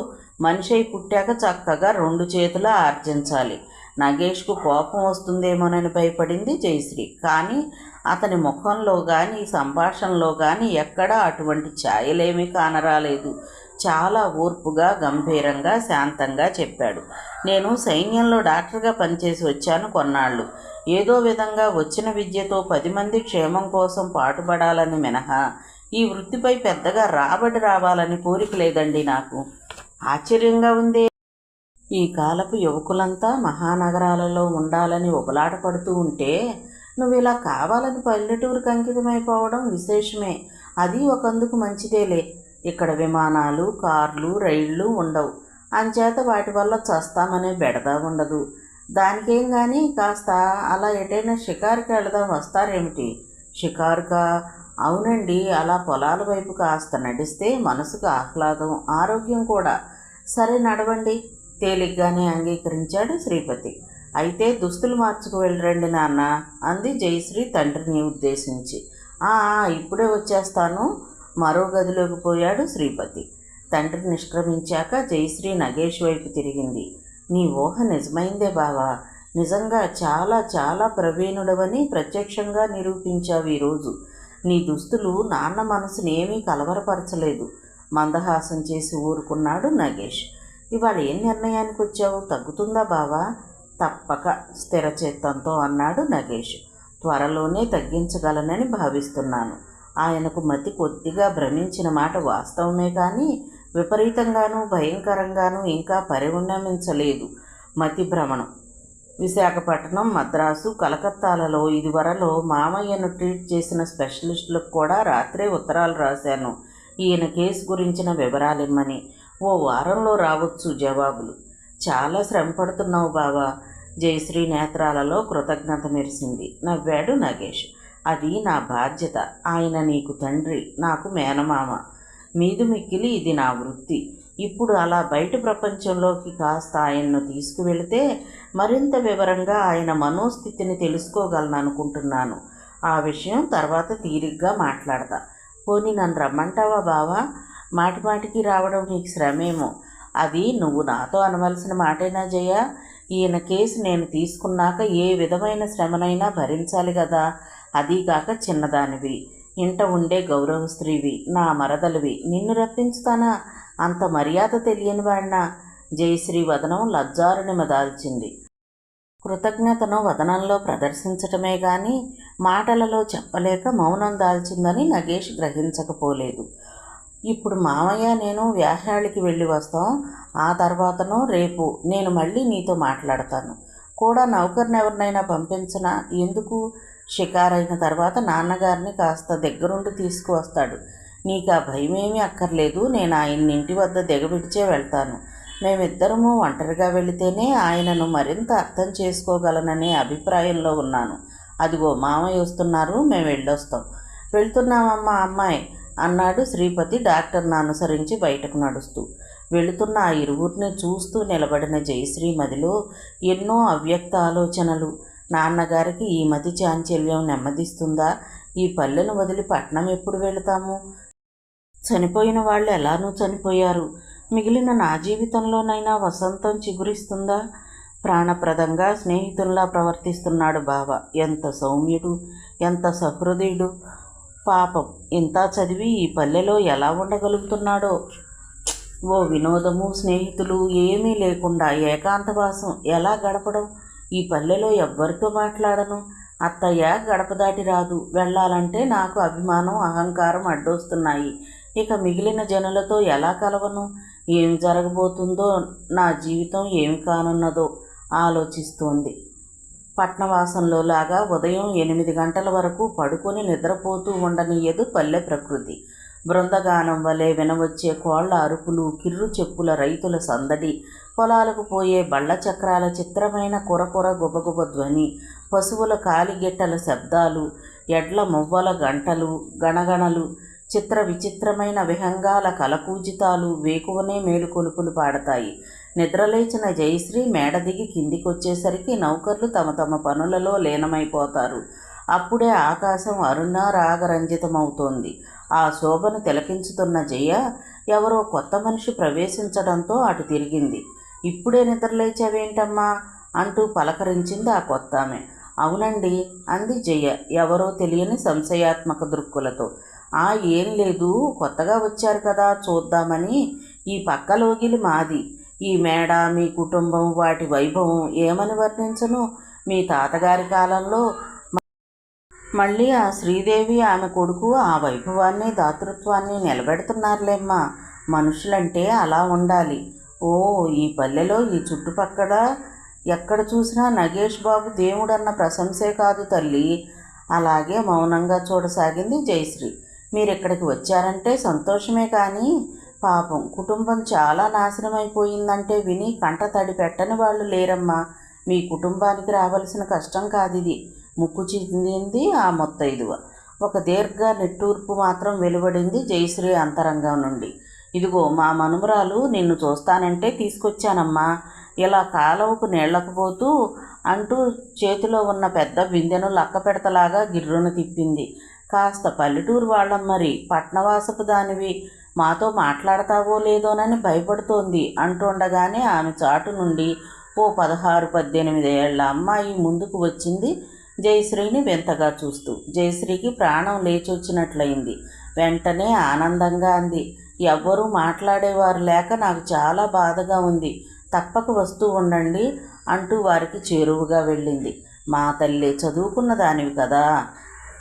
మనిషి అయి పుట్టాక చక్కగా 2 చేతులా ఆర్జించాలి. నగేష్కు కోపం వస్తుందేమోనని భయపడింది జయశ్రీ. కానీ అతని ముఖంలో కానీ సంభాషణలో కానీ ఎక్కడా అటువంటి ఛాయలేమీ కానరాలేదు. చాలా ఓర్పుగా, గంభీరంగా, శాంతంగా చెప్పాడు. నేను సైన్యంలో డాక్టర్గా పనిచేసి వచ్చాను కొన్నాళ్ళు. ఏదో విధంగా వచ్చిన విద్యతో 10 మంది క్షేమం కోసం పాటుపడాలని మినహా ఈ వృత్తిపై పెద్దగా రాబడి రావాలని కోరిక లేదండి నాకు. ఆశ్చర్యంగా ఉందే. ఈ కాలపు యువకులంతా మహానగరాలలో ఉండాలని ఉబలాట పడుతూ ఉంటే నువ్వు ఇలా కావాలని పల్లెటూరుకు అంకితమైపోవడం విశేషమే. అది ఒకందుకు మంచిదేలే. ఇక్కడ విమానాలు, కార్లు, రైళ్ళు ఉండవు. అంచేత వాటి వల్ల చస్తామనే బెడద ఉండదు. దానికేం కానీ కాస్త అలా ఎటైనా షికారుకి వెళదాం, వస్తారేమిటి? షికారుకా? అవునండి, అలా పొలాల వైపు కాస్త నడిస్తే మనసుకు ఆహ్లాదం, ఆరోగ్యం కూడా. సరే, నడవండి, తేలిగ్గానే అంగీకరించాడు శ్రీపతి. అయితే దుస్తులు మార్చుకు వెళ్ళరండి నాన్న అంది జయశ్రీ తండ్రిని ఉద్దేశించి. ఇప్పుడే వచ్చేస్తాను. మరో గదిలోకి పోయాడు శ్రీపతి. తండ్రి నిష్క్రమించాక జయశ్రీ నగేష్ వైపు తిరిగింది. నీ ఊహ నిజమైందే బావా. నిజంగా చాలా చాలా ప్రవీణుడవని ప్రత్యక్షంగా నిరూపించావు ఈరోజు. నీ దుస్తులు నాన్న మనసుని ఏమీ కలవరపరచలేదు. మందహాసం చేసి ఊరుకున్నాడు నగేష్. ఇవాళ ఏం నిర్ణయానికి వచ్చావు? తగ్గుతుందా బావా? తప్పక, స్థిరచిత్తంతో అన్నాడు నగేష్. త్వరలోనే తగ్గించగలనని భావిస్తున్నాను. ఆయనకు మతి కొద్దిగా భ్రమించిన మాట వాస్తవమే, కానీ విపరీతంగానూ భయంకరంగానూ ఇంకా పరిణమించలేదు మతి భ్రమణం. విశాఖపట్నం, మద్రాసు, కలకత్తాలలో ఇదివరలో మామయ్యను ట్రీట్ చేసిన స్పెషలిస్టులకు కూడా రాత్రే ఉత్తరాలు రాశాను ఈయన కేసు గురించిన వివరాలిమ్మని. ఓ వారంలో రావచ్చు జవాబులు. చాలా శ్రమ పడుతున్నావు బావా. జయశ్రీ నేత్రాలలో కృతజ్ఞత మెరిసింది. నవ్వాడు నగేష్. అది నా బాధ్యత. ఆయన నీకు తండ్రి, నాకు మేనమామ. మీదు మిక్కిలి ఇది నా వృత్తి. ఇప్పుడు అలా బయట ప్రపంచంలోకి కాస్త ఆయన్ను తీసుకువెళితే మరింత వివరంగా ఆయన మనోస్థితిని తెలుసుకోగలను అనుకుంటున్నాను. ఆ విషయం తర్వాత తీరిగ్గా మాట్లాడతా. పోనీ నన్ను రమ్మంటావా బావా? మాటిమాటికి రావడం నీకు శ్రమేమో. అది నువ్వు నాతో అనవలసిన మాటేనా జయ? ఈయన కేసు నేను తీసుకున్నాక ఏ విధమైన శ్రమనైనా భరించాలి కదా. అదీగాక చిన్నదానివి, ఇంట ఉండే గౌరవ స్త్రీవి, నా మరదలివి. నిన్ను రప్పించుతానా? అంత మర్యాద తెలియని వాడినా? జయశ్రీ వదనం లజ్జారునిమ దాల్చింది. కృతజ్ఞతను వదనంలో ప్రదర్శించటమే గాని మాటలలో చెప్పలేక మౌనం దాల్చిందని నగేష్ గ్రహించకపోలేదు. ఇప్పుడు మామయ్య నేను వ్యాహ్యాళికి వెళ్ళి వస్తాం. ఆ తర్వాతనో రేపు నేను మళ్ళీ నీతో మాట్లాడతాను. కూడా నౌకర్నెవరినైనా పంపించనా? ఎందుకు? షికారైన తర్వాత నాన్నగారిని కాస్త దగ్గరుండి తీసుకువస్తాడు. నీకు ఆ భయమేమీ అక్కర్లేదు. నేను ఆయన్ని ఇంటి వద్ద దిగబిడిచే వెళ్తాను. మేమిద్దరము ఒంటరిగా వెళితేనే ఆయనను మరింత అర్థం చేసుకోగలననే అభిప్రాయంలో ఉన్నాను. అదిగో మామయ్య వస్తున్నారు, మేము వెళ్ళొస్తాం. వెళ్తున్నామమ్మా అమ్మాయి అన్నాడు శ్రీపతి డాక్టర్ను అనుసరించి బయటకు నడుస్తూ. వెళుతున్న ఆ ఇరువురిని చూస్తూ నిలబడిన జయశ్రీ మదిలో ఎన్నో అవ్యక్త ఆలోచనలు. నాన్నగారికి ఈ మతి చాంచల్యం నెమ్మదిస్తుందా? ఈ పల్లెను వదిలి పట్నం ఎప్పుడు వెళతాము? చనిపోయిన వాళ్ళు ఎలానూ చనిపోయారు. మిగిలిన నా జీవితంలోనైనా వసంతం చిగురిస్తుందా? ప్రాణప్రదంగా స్నేహితుల్లా ప్రవర్తిస్తున్నాడు బావ. ఎంత సౌమ్యుడు, ఎంత సహృదయుడు. పాపం, ఇంత చదివి ఈ పల్లెలో ఎలా ఉండగలుగుతున్నాడో. ఓ వినోదము, స్నేహితులు ఏమీ లేకుండా ఏకాంతవాసం ఎలా గడపడం? ఈ పల్లెలో ఎవ్వరితో మాట్లాడను. అత్తయ్య గడప దాటి రాదు. వెళ్ళాలంటే నాకు అభిమానం, అహంకారం అడ్డొస్తున్నాయి. ఇక మిగిలిన జనులతో ఎలా కలవను? ఏం జరగబోతుందో, నా జీవితం ఏమి కానున్నదో ఆలోచిస్తోంది. పట్నవాసంలో లాగా ఉదయం 8 గంటల వరకు పడుకొని నిద్రపోతూ ఉండనియ్యదు పల్లె ప్రకృతి. బృందగానం వలె వినవచ్చే కోళ్ల అరుపులు, కిర్రు చెప్పుల రైతుల సందడి, పొలాలకు పోయే బళ్ళ చక్రాల చిత్రమైన కురకుర గుబగుబ ధ్వని, పశువుల కాలిగెట్టల శబ్దాలు, ఎడ్ల మువ్వల గంటలు గణగణలు, చిత్ర విచిత్రమైన విహంగాల కలకూజితాలు వేకువనే మేలుకొలుపులు పాడతాయి. నిద్రలేచిన జయశ్రీ మేడ దిగి కిందికొచ్చేసరికి నౌకర్లు తమ తమ పనులలో లీనమైపోతారు. అప్పుడే ఆకాశం అరుణారాగరంజితమవుతోంది. ఆ శోభను తిలకించుతున్న జయ ఎవరో కొత్త మనిషి ప్రవేశించడంతో అటు తిరిగింది. ఇప్పుడే నిద్రలేచావేంటమ్మా అంటూ పలకరించింది ఆ కొత్త ఆమె. అవునండి అంది జయ ఎవరో తెలియని సంశయాత్మక దృక్కులతో. ఏం లేదు, కొత్తగా వచ్చారు కదా చూద్దామని. ఈ పక్కలోగిలి మాది. ఈ మేడ, మీ కుటుంబం, వాటి వైభవం ఏమని వర్ణించను? మీ తాతగారి కాలంలో మళ్ళీ ఆ శ్రీదేవి ఆమె కొడుకు ఆ వైభవాన్ని, దాతృత్వాన్ని నిలబెడుతున్నారులేమ్మా. మనుషులంటే అలా ఉండాలి. ఓ, ఈ పల్లెలో, ఈ చుట్టుపక్కల ఎక్కడ చూసినా నగేష్ బాబు దేవుడన్న ప్రశంసే కాదు తల్లి. అలాగే మౌనంగా చూడసాగింది జయశ్రీ. మీరిక్కడికి వచ్చారంటే సంతోషమే, కానీ పాపం కుటుంబం చాలా నాశనమైపోయిందంటే విని కంట తడి పెట్టని వాళ్ళు లేరమ్మా. మీ కుటుంబానికి రావలసిన కష్టం కాదిది. ముక్కు చెందింది ఆ మొత్తైదువ. ఒక దీర్ఘ నిట్టూర్పు మాత్రం వెలువడింది జయశ్రీ అంతరంగం నుండి. ఇదిగో మా మనుమరాలు నిన్ను చూస్తానంటే తీసుకొచ్చానమ్మా. ఇలా కాలువకు నీళ్లకు పోతూ అంటూ చేతిలో ఉన్న పెద్ద బిందెను లక్క పెడతలాగా గిర్రును తిప్పింది. కాస్త పల్లెటూరు వాళ్ళం మరి, పట్నవాసపు దానివి, మాతో మాట్లాడతావో లేదోనని భయపడుతోంది అంటుండగానే ఆమె చాటు నుండి ఓ 16-18 ఏళ్ల అమ్మాయి ముందుకు వచ్చింది జయశ్రీని వింతగా చూస్తూ. జయశ్రీకి ప్రాణం లేచొచ్చినట్లయింది. వెంటనే ఆనందంగా అంది, ఎవ్వరూ మాట్లాడేవారు లేక నాకు చాలా బాధగా ఉంది, తప్పక వస్తూ ఉండండి అంటూ వారికి చేరువుగా వెళ్ళింది. మా తల్లి, చదువుకున్న దానివి కదా,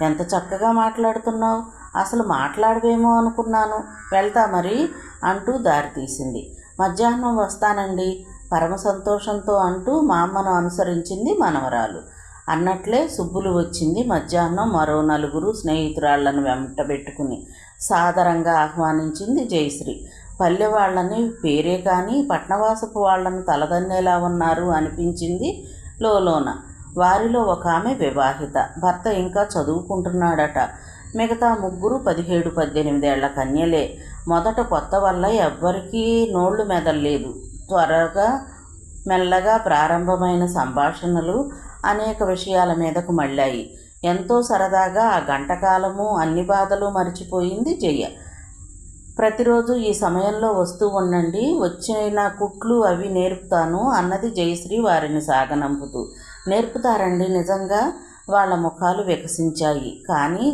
ఎంత చక్కగా మాట్లాడుతున్నావు, అసలు మాట్లాడవేమో అనుకున్నాను, వెళ్తా మరి అంటూ దారి తీసింది. మధ్యాహ్నం వస్తానండి పరమ సంతోషంతో అంటూ మా అమ్మను అనుసరించింది మనవరాలు. అన్నట్లే సుబ్బులు వచ్చింది. మధ్యాహ్నం మరో 4 స్నేహితురాళ్లను వెంటబెట్టుకుని సాదరంగా ఆహ్వానించింది జయశ్రీ. పల్లె వాళ్ళని పేరే కానీ పట్నవాసపు వాళ్లను తలదన్నేలా ఉన్నారు అనిపించింది లోలోన. వారిలో ఒక ఆమె వివాహిత, భర్త ఇంకా చదువుకుంటున్నాడట. మిగతా 3 17-18 ఏళ్ల కన్యలే. మొదట కొత్త వల్ల ఎవ్వరికీ నోళ్లు మెదల్లేదు. మెల్లగా ప్రారంభమైన సంభాషణలు అనేక విషయాల మీదకు మళ్ళాయి. ఎంతో సరదాగా ఆ గంటకాలము అన్ని బాధలు మరిచిపోయింది జయ. ప్రతిరోజు ఈ సమయంలో వస్తూ ఉండండి, వచ్చిన కుట్లు అవి నేర్పుతాను అన్నది జయశ్రీ వారిని సాగనంపుతూ. నేర్పుతారండి నిజంగా? వాళ్ళ ముఖాలు వికసించాయి. కానీ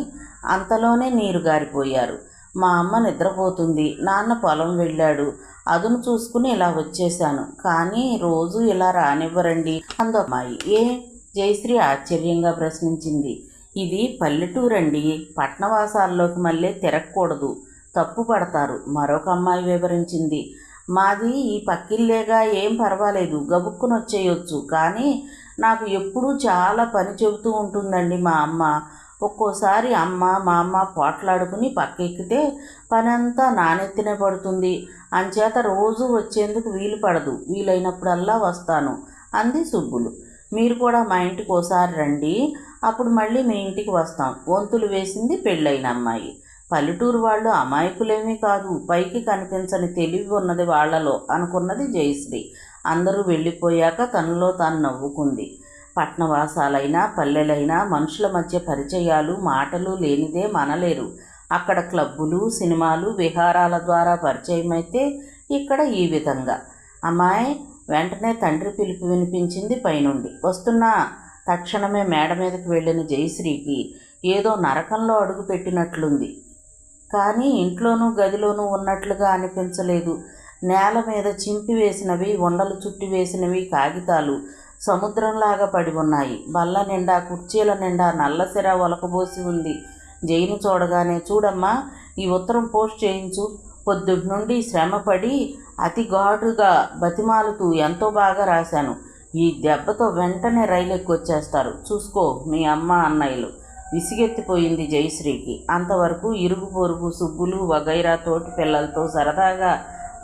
అంతలోనే నీరు గారిపోయారు. మా అమ్మ నిద్రపోతుంది, నాన్న పొలం వెళ్ళాడు, అదును చూసుకుని ఇలా వచ్చేశాను, కానీ రోజు ఇలా రానివ్వరండి అందమ్మాయి. ఏ? జయశ్రీ ఆశ్చర్యంగా ప్రశ్నించింది. ఇది పల్లెటూరండి, పట్నవాసాల్లోకి మళ్ళీ తిరగకూడదు, తప్పు పడతారు మరొక అమ్మాయి వివరించింది. మాది ఈ పక్కిల్లేగా, ఏం పర్వాలేదు, గబుక్కుని వచ్చేయొచ్చు, కానీ నాకు ఎప్పుడూ చాలా పని చెబుతూ ఉంటుందండి మా అమ్మ. ఒక్కోసారి మా అమ్మ పోట్లాడుకుని పక్కెక్కితే పనంతా నానెత్తినే పడుతుంది. అంచేత రోజు వచ్చేందుకు వీలు పడదు, వీలైనప్పుడల్లా వస్తాను అంది సుబ్బులు. మీరు కూడా మా ఇంటికి ఓసారి రండి, అప్పుడు మళ్ళీ మీ ఇంటికి వస్తాం వంతులు వేసింది పెళ్ళైన అమ్మాయి. పల్లెటూరు వాళ్ళు అమాయకులేమీ కాదు, పైకి కనిపించని తెలివి ఉన్నది వాళ్లలో అనుకున్నది జయశ్రీ. అందరూ వెళ్ళిపోయాక తనలో తాను నవ్వుకుంది. పట్నవాసాలైనా పల్లెలైనా మనుషుల మధ్య పరిచయాలు మాటలు లేనిదే మనలేరు. అక్కడ క్లబ్బులు సినిమాలు విహారాల ద్వారా పరిచయమైతే ఇక్కడ ఈ విధంగా. అమ్మాయి, వెంటనే తండ్రి పిలుపు వినిపించింది పైనుండి. వస్తున్నా. తక్షణమే మేడ మీదకి వెళ్ళిన జయశ్రీకి ఏదో నరకంలో అడుగు పెట్టినట్లుంది. కానీ ఇంట్లోనూ గదిలోనూ ఉన్నట్లుగా అనిపించలేదు. నేల మీద చింపివేసినవి, ఉండలు చుట్టి వేసినవి కాగితాలు సముద్రంలాగా పడి ఉన్నాయి. బల్ల నిండా కుర్చీల నిండా నల్లసిర ఒలకబోసి ఉంది. జైను చూడగానే, చూడమ్మా, ఈ ఉత్తరం పోస్ట్ చేయించు, పొద్దుటి నుండి శ్రమపడి అతి ఘాటుగా బతిమాలుతూ ఎంతో బాగా రాశాను, ఈ దెబ్బతో వెంటనే రైలు ఎక్కొచ్చేస్తారు, చూసుకో మీ అమ్మ అన్నయ్యలు. విసిగెత్తిపోయింది జయశ్రీకి. అంతవరకు ఇరుగు పొరుగు సుబ్బులు వగైరా తోటి పిల్లలతో సరదాగా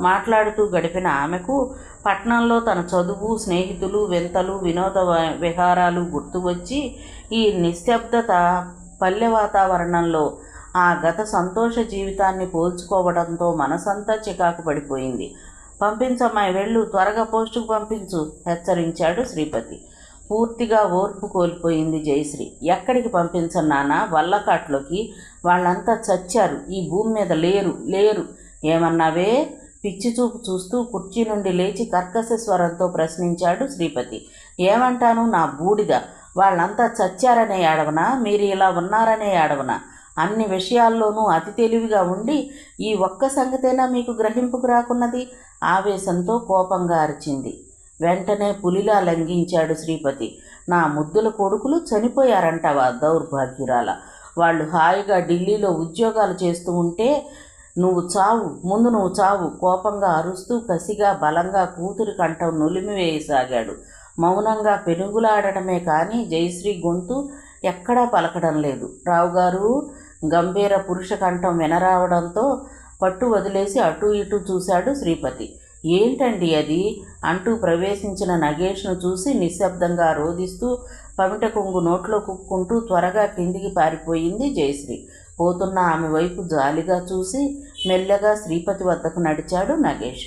మాట్లాడుతూ గడిపిన ఆమెకు పట్నంలో తన చదువు, స్నేహితులు, వింతలు, వినోద విహారాలు గుర్తువచ్చి ఈ నిశ్శబ్దత పల్లె వాతావరణంలో ఆ గత సంతోష జీవితాన్ని పోల్చుకోవడంతో మనసంతా చికాకు పడిపోయింది. పంపించమ్మాయి, వెళ్ళు, త్వరగా పోస్టుకు పంపించు హెచ్చరించాడు శ్రీపతి. పూర్తిగా ఓర్పు కోల్పోయింది జయశ్రీ. ఎక్కడికి పంపించన్నానా? వల్లకాట్లోకి. వాళ్ళంతా చచ్చారు, ఈ భూమి మీద లేరు. ఏమన్నావే? పిచ్చి చూపు చూస్తూ కుర్చీ నుండి లేచి కర్కశ స్వరంతో ప్రశ్నించాడు శ్రీపతి. ఏమంటాను నా బూడిద, వాళ్ళంతా చచ్చారనే ఏడవనా, మీరు ఇలా ఉన్నారనే ఏడవనా? అన్ని విషయాల్లోనూ అతి తెలివిగా ఉండి ఈ ఒక్క సంగతేనా మీకు గ్రహింపుకు రాకున్నది? ఆవేశంతో కోపంగా అరిచింది. వెంటనే పులిలా లంఘించాడు శ్రీపతి. నా ముద్దుల కొడుకులు చనిపోయారంటావా దౌర్భాగ్యురాల? వాళ్ళు హాయిగా ఢిల్లీలో ఉద్యోగాలు చేస్తూ ఉంటే నువ్వు చావు, ముందు నువ్వు చావు. కోపంగా అరుస్తూ కసిగా బలంగా కూతురి కంఠం నులిమివేయసాగాడు. మౌనంగా పెనుగులాడటమే కానీ జయశ్రీ గొంతు ఎక్కడా పలకడం లేదు. రావుగారు, గంభీర పురుష కంఠం వినరావడంతో పట్టు వదిలేసి అటూ ఇటూ చూశాడు శ్రీపతి. ఏంటండి అది అంటూ ప్రవేశించిన నగేష్ను చూసి నిశ్శబ్దంగా రోదిస్తూ పమిట కొంగు నోట్లో కుక్కుంటూ త్వరగా కిందికి పారిపోయింది జయశ్రీ. పోతున్న ఆమె వైపు జాలిగా చూసి మెల్లగా శ్రీపతి వద్దకు నడిచాడు నగేష్.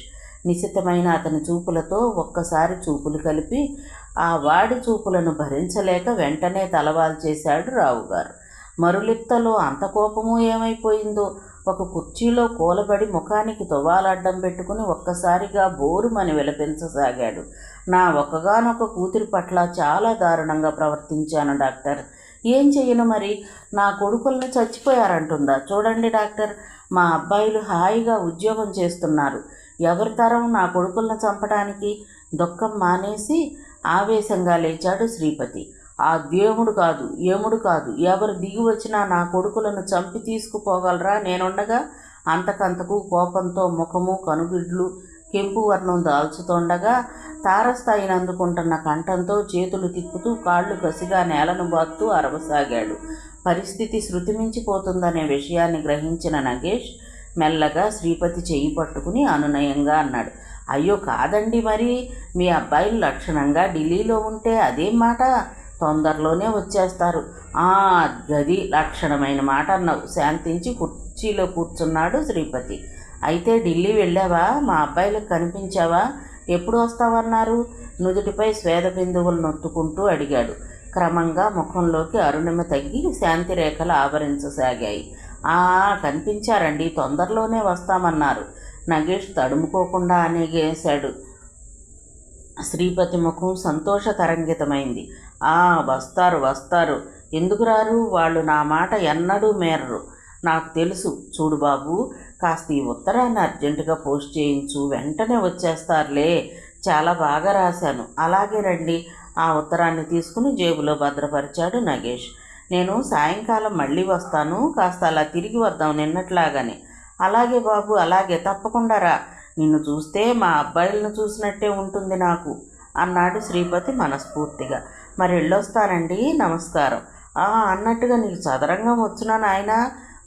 నిశితమైన అతని చూపులతో ఒక్కసారి చూపులు కలిపి ఆ వాడి చూపులను భరించలేక వెంటనే తలవాల్చేశాడు రావుగారు. మరులిప్తలో అంత కోపము ఏమైపోయిందో ఒక కుర్చీలో కూలబడి ముఖానికి తువాలడ్డం పెట్టుకుని ఒక్కసారిగా బోరుమని విలపించసాగాడు. నా ఒక్కగానొక్క కూతురి పట్ల చాలా దారుణంగా ప్రవర్తించాను డాక్టర్. ఏం చెయ్యను మరి? నా కొడుకులను చచ్చిపోయారంటుందా? చూడండి డాక్టర్, మా అబ్బాయిలు హాయిగా ఉద్యోగం చేస్తున్నారు. ఎవరి తరం నా కొడుకులను చంపడానికి? దుఃఖం మానేసి ఆవేశంగా లేచాడు శ్రీపతి. ఆ దేవుడు కాదు, యముడు కాదు, ఎవరు దిగి వచ్చినా నా కొడుకులను చంపి తీసుకుపోగలరా నేనుండగా? అంతకంతకు కోపంతో ముఖము కనుగిడ్లు కెంపు వర్ణం దాల్చుతుండగా తారస్థాయిని అందుకుంటున్న కంఠంతో చేతులు తిప్పుతూ కాళ్ళు కసిగా నేలను బాత్తూ అరవసాగాడు. పరిస్థితి శృతిమించిపోతుందనే విషయాన్ని గ్రహించిన నగేష్ మెల్లగా శ్రీపతి చెయ్యి పట్టుకుని అనునయంగా అన్నాడు. అయ్యో కాదండి, మరి మీ అబ్బాయిలు లక్షణంగా ఢిల్లీలో ఉంటే అదేం మాట? తొందరలోనే వచ్చేస్తారు. గది లక్షణమైన మాట అన్నావు. శాంతించి కుర్చీలో కూర్చున్నాడు శ్రీపతి. అయితే ఢిల్లీ వెళ్ళావా? మా అబ్బాయిలకు కనిపించావా? ఎప్పుడు వస్తావన్నారు? నుదుటిపై స్వేద బిందువులు నొత్తుకుంటూ అడిగాడు. క్రమంగా ముఖంలోకి అరుణిమ తగ్గి శాంతి రేఖలు ఆవరించసాగాయి. కనిపించారండి, తొందరలోనే వస్తామన్నారు. నగేష్ తడుముకోకుండా అనేగేశాడు. శ్రీపతి ముఖం సంతోష తరంగితమైంది. వస్తారు వస్తారు, ఎందుకు రారు? వాళ్ళు నా మాట ఎన్నడూ మేరరు, నాకు తెలుసు. చూడు బాబు, కాస్త ఈ ఉత్తరాన్ని అర్జెంటుగా పోస్ట్ చేయించు, వెంటనే వచ్చేస్తారులే. చాలా బాగా రాశాను. అలాగే రండి. ఆ ఉత్తరాన్ని తీసుకుని జేబులో భద్రపరిచాడు నగేష్. నేను సాయంకాలం మళ్ళీ వస్తాను, కాస్త అలా తిరిగి వద్దాం నిన్నట్లాగానే. అలాగే బాబు, అలాగే, తప్పకుండా రా. నిన్ను చూస్తే మా అబ్బాయిలను చూసినట్టే ఉంటుంది నాకు అన్నాడు శ్రీపతి మనస్ఫూర్తిగా. మరి వెళ్ళొస్తానండి, నమస్కారం. అన్నట్టుగా నీకు చదరంగం వచ్చునా నాయనా?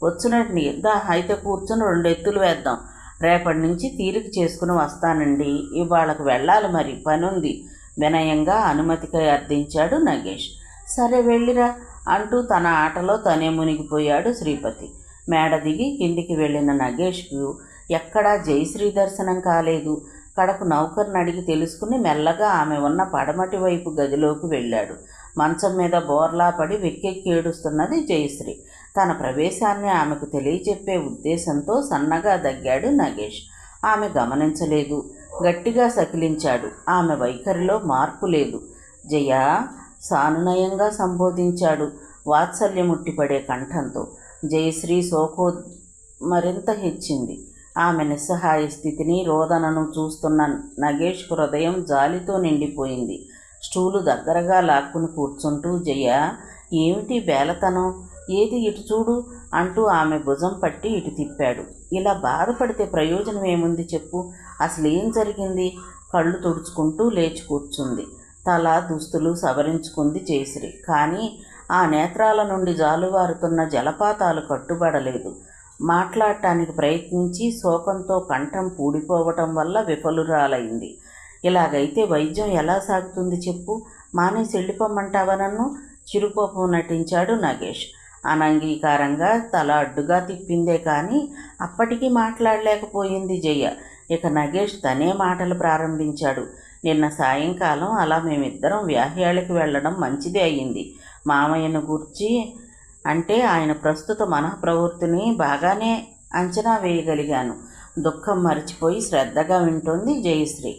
వచ్చినట్టు దా, అయితే కూర్చొని 2 ఎత్తులు వేద్దాం. రేపటి నుంచి తీరిక చేసుకుని వస్తానండి, ఇవాళకు వెళ్ళాలి, మరి పనుంది వినయంగా అనుమతికై అర్థించాడు నగేష్. సరే వెళ్ళిరా అంటూ తన ఆటలో తనే మునిగిపోయాడు శ్రీపతి. మేడ దిగి కిందికి వెళ్ళిన నగేష్కు ఎక్కడా జయశ్రీ దర్శనం కాలేదు. కడకు నౌకర్ని అడిగి తెలుసుకుని మెల్లగా ఆమె ఉన్న పడమటి వైపు గదిలోకి వెళ్ళాడు. మంచం మీద బోర్లా పడి వెక్కెక్కి ఏడుస్తున్నది జయశ్రీ. తన ప్రవేశాన్ని ఆమెకు తెలియచెప్పే ఉద్దేశంతో సన్నగా దగ్గాడు నగేష్. ఆమె గమనించలేదు. గట్టిగా సకిలించాడు. ఆమె వైఖరిలో మార్పు లేదు. జయా సానునయంగా సంబోధించాడు వాత్సల్యముట్టిపడే కంఠంతో. జయశ్రీ సోకో మరింత హెచ్చింది. ఆమె నిస్సహాయ స్థితిని, రోదనను చూస్తున్న నగేష్ హృదయం జాలితో నిండిపోయింది. స్టూలు దగ్గరగా లాక్కుని కూర్చుంటూ, జయ, ఏమిటి బేలతనం? ఏది ఇటు చూడు అంటూ ఆమె భుజం పట్టి ఇటు తిప్పాడు. ఇలా బాధపడితే ప్రయోజనం ఏముంది చెప్పు? అసలు ఏం జరిగింది? కళ్ళు తుడుచుకుంటూ లేచి కూర్చుంది. తల దుస్తులు సవరించుకుంది జయశ్రీ. కానీ ఆ నేత్రాల నుండి జాలువారుతున్న జలపాతాలు కట్టుబడలేదు. మాట్లాడటానికి ప్రయత్నించి శోకంతో కంఠం పూడిపోవటం వల్ల విఫలురాలైంది. ఇలాగైతే వైద్యం ఎలా సాగుతుంది చెప్పు? మానేసి వెళ్ళిపోమ్మంటావా నన్ను? చిరుకోపం నటించాడు నగేష్. అనంగీకారంగా తల అడ్డుగా తిప్పిందే కానీ అప్పటికీ మాట్లాడలేకపోయింది జయ. ఇక నగేష్ తనే మాటలు ప్రారంభించాడు. నిన్న సాయంకాలం అలా మేమిద్దరం వ్యాహ్యాలకి వెళ్ళడం మంచిదే అయ్యింది. మామయ్యను గూర్చి అంటే ఆయన ప్రస్తుత మనఃప్రవృత్తిని బాగానే అంచనా వేయగలిగాను. దుఃఖం మరిచిపోయి శ్రద్ధగా వింటోంది జయశ్రీ.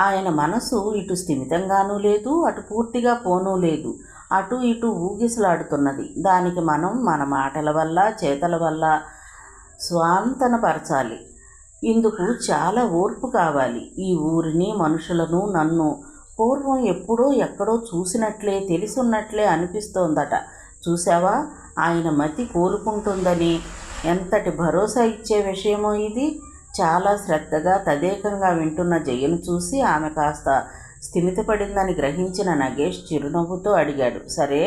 ఆయన మనసు ఇటు స్థిమితంగానూ లేదు, అటు పూర్తిగా పోనూ లేదు. అటు ఇటు ఊగిసలాడుతున్నది. దానికి మనం మన మాటల వల్ల, చేతల వల్ల స్వాంతనపరచాలి. ఇందుకు చాలా ఓర్పు కావాలి. ఈ ఊరిని, మనుషులను, నన్ను పూర్వం ఎప్పుడో ఎక్కడో చూసినట్లే, తెలిసున్నట్లే అనిపిస్తోందట. చూసావా, ఆయన మతి కోలుకుంటుందని ఎంతటి భరోసా ఇచ్చే విషయమో ఇది. చాలా శ్రద్ధగా తదేకంగా వింటున్న జయను చూసి ఆమె కాస్త స్థిమితపడిందని గ్రహించిన నగేష్ చిరునవ్వుతో అడిగాడు. సరే,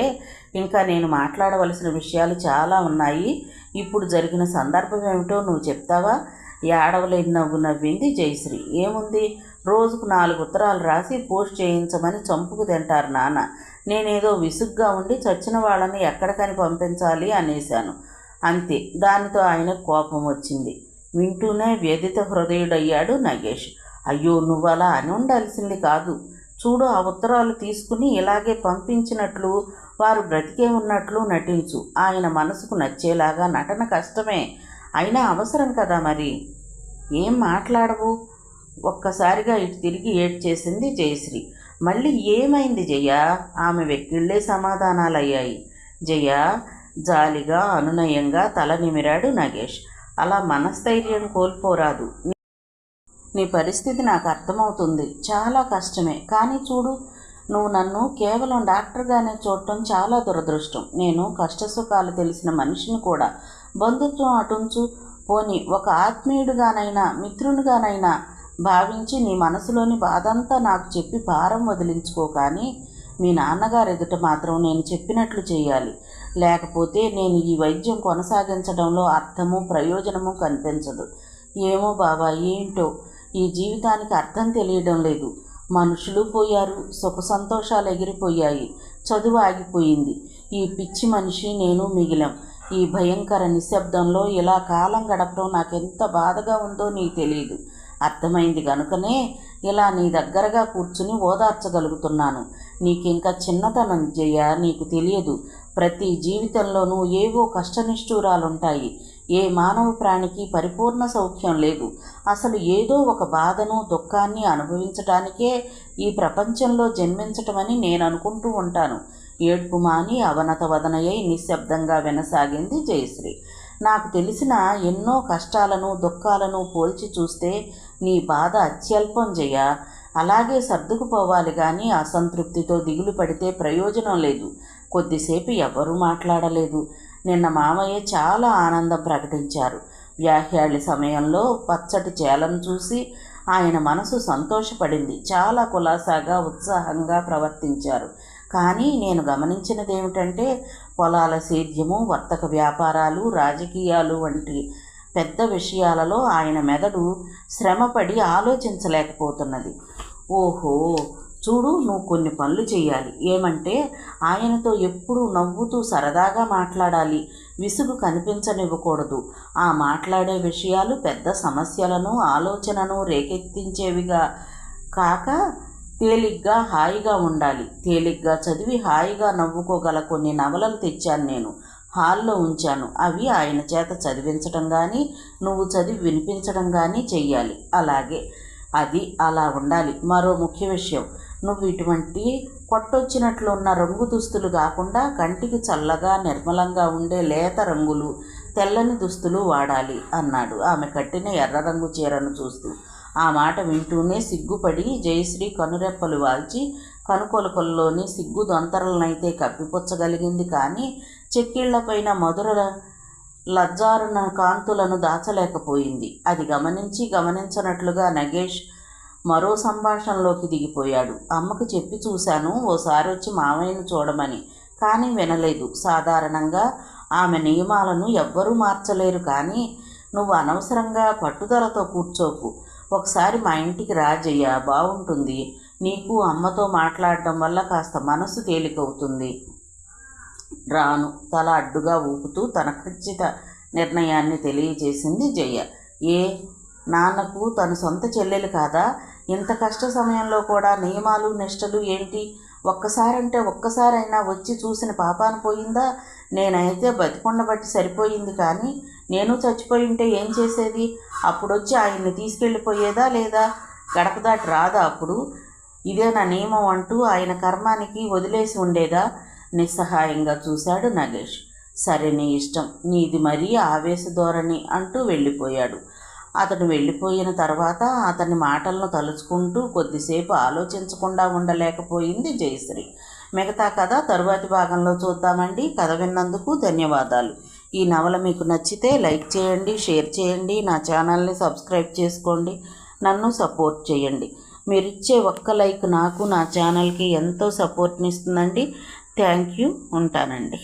ఇంకా నేను మాట్లాడవలసిన విషయాలు చాలా ఉన్నాయి. ఇప్పుడు జరిగిన సందర్భం ఏమిటో నువ్వు చెప్తావా? ఏడవలేని నవ్వు నవ్వింది జయశ్రీ. ఏముంది, రోజుకు 4 ఉత్తరాలు రాసి పోస్ట్ చేయించమని చంపుకు తింటారు నాన్న. నేనేదో విసుగ్గా ఉండి చచ్చిన వాళ్ళని ఎక్కడికని పంపించాలి అనేశాను, అంతే. దానితో ఆయన కోపం వచ్చింది. వింటూనే వ్యధిత హృదయుడయ్యాడు నగేష్. అయ్యో, నువ్వు అలా అని ఉండాల్సింది కాదు. చూడు, ఆ ఉత్తరాలు తీసుకుని ఇలాగే పంపించినట్లు, వారు బ్రతికే ఉన్నట్లు నటించు. ఆయన మనసుకు నచ్చేలాగా నటన కష్టమే. అయినా అవసరం కదా మరి. ఏం మాట్లాడవు? ఒక్కసారిగా ఇటు తిరిగి ఏడ్చేసింది జయశ్రీ. మళ్ళీ ఏమైంది జయ? ఆమె వెక్కిళ్ళే సమాధానాలయ్యాయి. జయ జాలిగా అనునయంగా తల నిమిరాడు నగేష్. అలా మనస్థైర్యం కోల్పోరాదు. నీ పరిస్థితి నాకు అర్థమవుతుంది. చాలా కష్టమే. కానీ చూడు, నువ్వు నన్ను కేవలం డాక్టర్గానే చూడటం చాలా దురదృష్టం. నేను కష్టసుఖాలు తెలిసిన మనిషిని కూడా. బంధుత్వం అటుంచు, పోని ఒక ఆత్మీయుడిగానైనా మిత్రునిగానైనా భావించి నీ మనసులోని బాధంతా నాకు చెప్పి భారం వదిలించుకో. కానీ మీ నాన్నగారు ఎదుట మాత్రం నేను చెప్పినట్లు చేయాలి. లేకపోతే నేను ఈ వైద్యం కొనసాగించడంలో అర్థము ప్రయోజనము కనిపించదు. ఏమో బాబా, ఏంటో ఈ జీవితానికి అర్థం తెలియడం లేదు. మనుషులు పోయారు, సుఖ సంతోషాలు ఎగిరిపోయాయి, చదువు ఆగిపోయింది. ఈ పిచ్చి మనిషి నేను మిగిలాం. ఈ భయంకర నిశ్శబ్దంలో ఇలా కాలం గడపడం నాకెంత బాధగా ఉందో నీకు తెలియదు. అర్థమైంది కనుకనే ఇలా నీ దగ్గరగా కూర్చుని ఓదార్చగలుగుతున్నాను. నీకింకా చిన్నతనం జయ, నీకు తెలియదు. ప్రతి జీవితంలోనూ ఏవో కష్టనిష్ఠూరాలుంటాయి. ఏ మానవ ప్రాణికి పరిపూర్ణ సౌఖ్యం లేదు. అసలు ఏదో ఒక బాధను దుఃఖాన్ని అనుభవించటానికే ఈ ప్రపంచంలో జన్మించటమని నేను అనుకుంటూ ఉంటాను. ఏడ్పు మాని అవనత వదనయ్యి నిశ్శబ్దంగా వినసాగింది జయశ్రీ. నాకు తెలిసిన ఎన్నో కష్టాలను దుఃఖాలను పోల్చి చూస్తే నీ బాధ అత్యల్పం జయ. అలాగే సర్దుకుపోవాలి కానీ అసంతృప్తితో దిగులు పడితే ప్రయోజనం లేదు. కొద్దిసేపు ఎవరూ మాట్లాడలేదు. నిన్న మామయ్య చాలా ఆనందం ప్రకటించారు. వ్యాహ్యాళి సమయంలో పచ్చటి చేలను చూసి ఆయన మనసు సంతోషపడింది. చాలా కులాసాగా ఉత్సాహంగా ప్రవర్తించారు. కానీ నేను గమనించినదేమిటంటే పొలాల సేద్యము, వర్తక వ్యాపారాలు, రాజకీయాలు వంటి పెద్ద విషయాలలో ఆయన మెదడు శ్రమపడి ఆలోచించలేకపోతున్నది. ఓహో, చూడు, నువ్వు కొన్ని పనులు చేయాలి. ఏమంటే ఆయనతో ఎప్పుడూ నవ్వుతూ సరదాగా మాట్లాడాలి. విసుగు కనిపించనివ్వకూడదు. ఆ మాట్లాడే విషయాలు పెద్ద సమస్యలను ఆలోచనను రేకెత్తించేవిగా కాక తేలిగ్గా హాయిగా ఉండాలి. తేలిగ్గా చదివి హాయిగా నవ్వుకోగల కొన్ని నవలలు తెచ్చాను నేను. హాల్లో ఉంచాను. అవి ఆయన చేత చదివించడం కానీ నువ్వు చదివి వినిపించడం కానీ చెయ్యాలి. అలాగే అది అలా ఉండాలి. మరో ముఖ్య విషయం, నువ్వు ఇటువంటి కొట్టొచ్చినట్లు ఉన్న రంగు దుస్తులు కాకుండా కంటికి చల్లగా నిర్మలంగా ఉండే లేత రంగులు, తెల్లని దుస్తులు వాడాలి అన్నాడు ఆమె కట్టిన ఎర్ర రంగు చీరను చూస్తూ. ఆ మాట వింటూనే సిగ్గుపడి జయశ్రీ కనురెప్పలు వాల్చి కనుకొలకల్లోని సిగ్గు దొంతరలనైతే కప్పిపుచ్చగలిగింది. కానీ చెక్కిళ్లపైన మధుర లజ్జారున కాంతులను దాచలేకపోయింది. అది గమనించనట్లుగా నగేష్ మరో సంభాషణలోకి దిగిపోయాడు. అమ్మకు చెప్పి చూశాను ఓసారి వచ్చి మామయ్యను చూడమని, కానీ వినలేదు. సాధారణంగా ఆమె నియమాలను ఎవ్వరూ మార్చలేరు. కానీ నువ్వు అనవసరంగా పట్టుదలతో కూర్చోకు. ఒకసారి మా ఇంటికి రాజయ్య, బాగుంటుంది. నీకు అమ్మతో మాట్లాడడం వల్ల కాస్త మనసు తేలికవుతుంది. రాను, తల అడ్డుగా ఊపుతూ తన ఖచ్చిత నిర్ణయాన్ని తెలియజేసింది జయ. ఏ నాన్నకు తన సొంత చెల్లెలు కాదా? ఇంత కష్ట సమయంలో కూడా నియమాలు నిష్టలు ఏంటి? ఒక్కసారంటే ఒక్కసారైనా వచ్చి చూసిన పాపాన పోయిందా? నేనైతే బతికొండబట్టి సరిపోయింది. కానీ నేను చచ్చిపోయి ఉంటే ఏం చేసేది? అప్పుడొచ్చి ఆయన్ని తీసుకెళ్ళిపోయేదా లేదా? గడప దాటి రాదా అప్పుడు? ఇదే నా నియమం అంటూ ఆయన కర్మానికి వదిలేసి ఉండేదా? నిస్సహాయంగా చూశాడు నగేష్. సరే, నీ ఇష్టం, నీది మరీ ఆవేశ ధోరణి అంటూ వెళ్ళిపోయాడు. అతడు వెళ్ళిపోయిన తర్వాత అతని మాటలను తలుచుకుంటూ కొద్దిసేపు ఆలోచించకుండా ఉండలేకపోయింది జయశ్రీ. మిగతా కథ తరువాతి భాగంలో చూద్దామండి. కథ విన్నందుకు ధన్యవాదాలు. ఈ నవల మీకు నచ్చితే లైక్ చేయండి, షేర్ చేయండి, నా ఛానల్ని సబ్స్క్రైబ్ చేసుకోండి, నన్ను సపోర్ట్ చేయండి. మీరిచ్చే ఒక్క లైక్ నాకు, నా ఛానల్కి ఎంతో సపోర్ట్ని ఇస్తుందండి. Thank you. ఉంటానండి.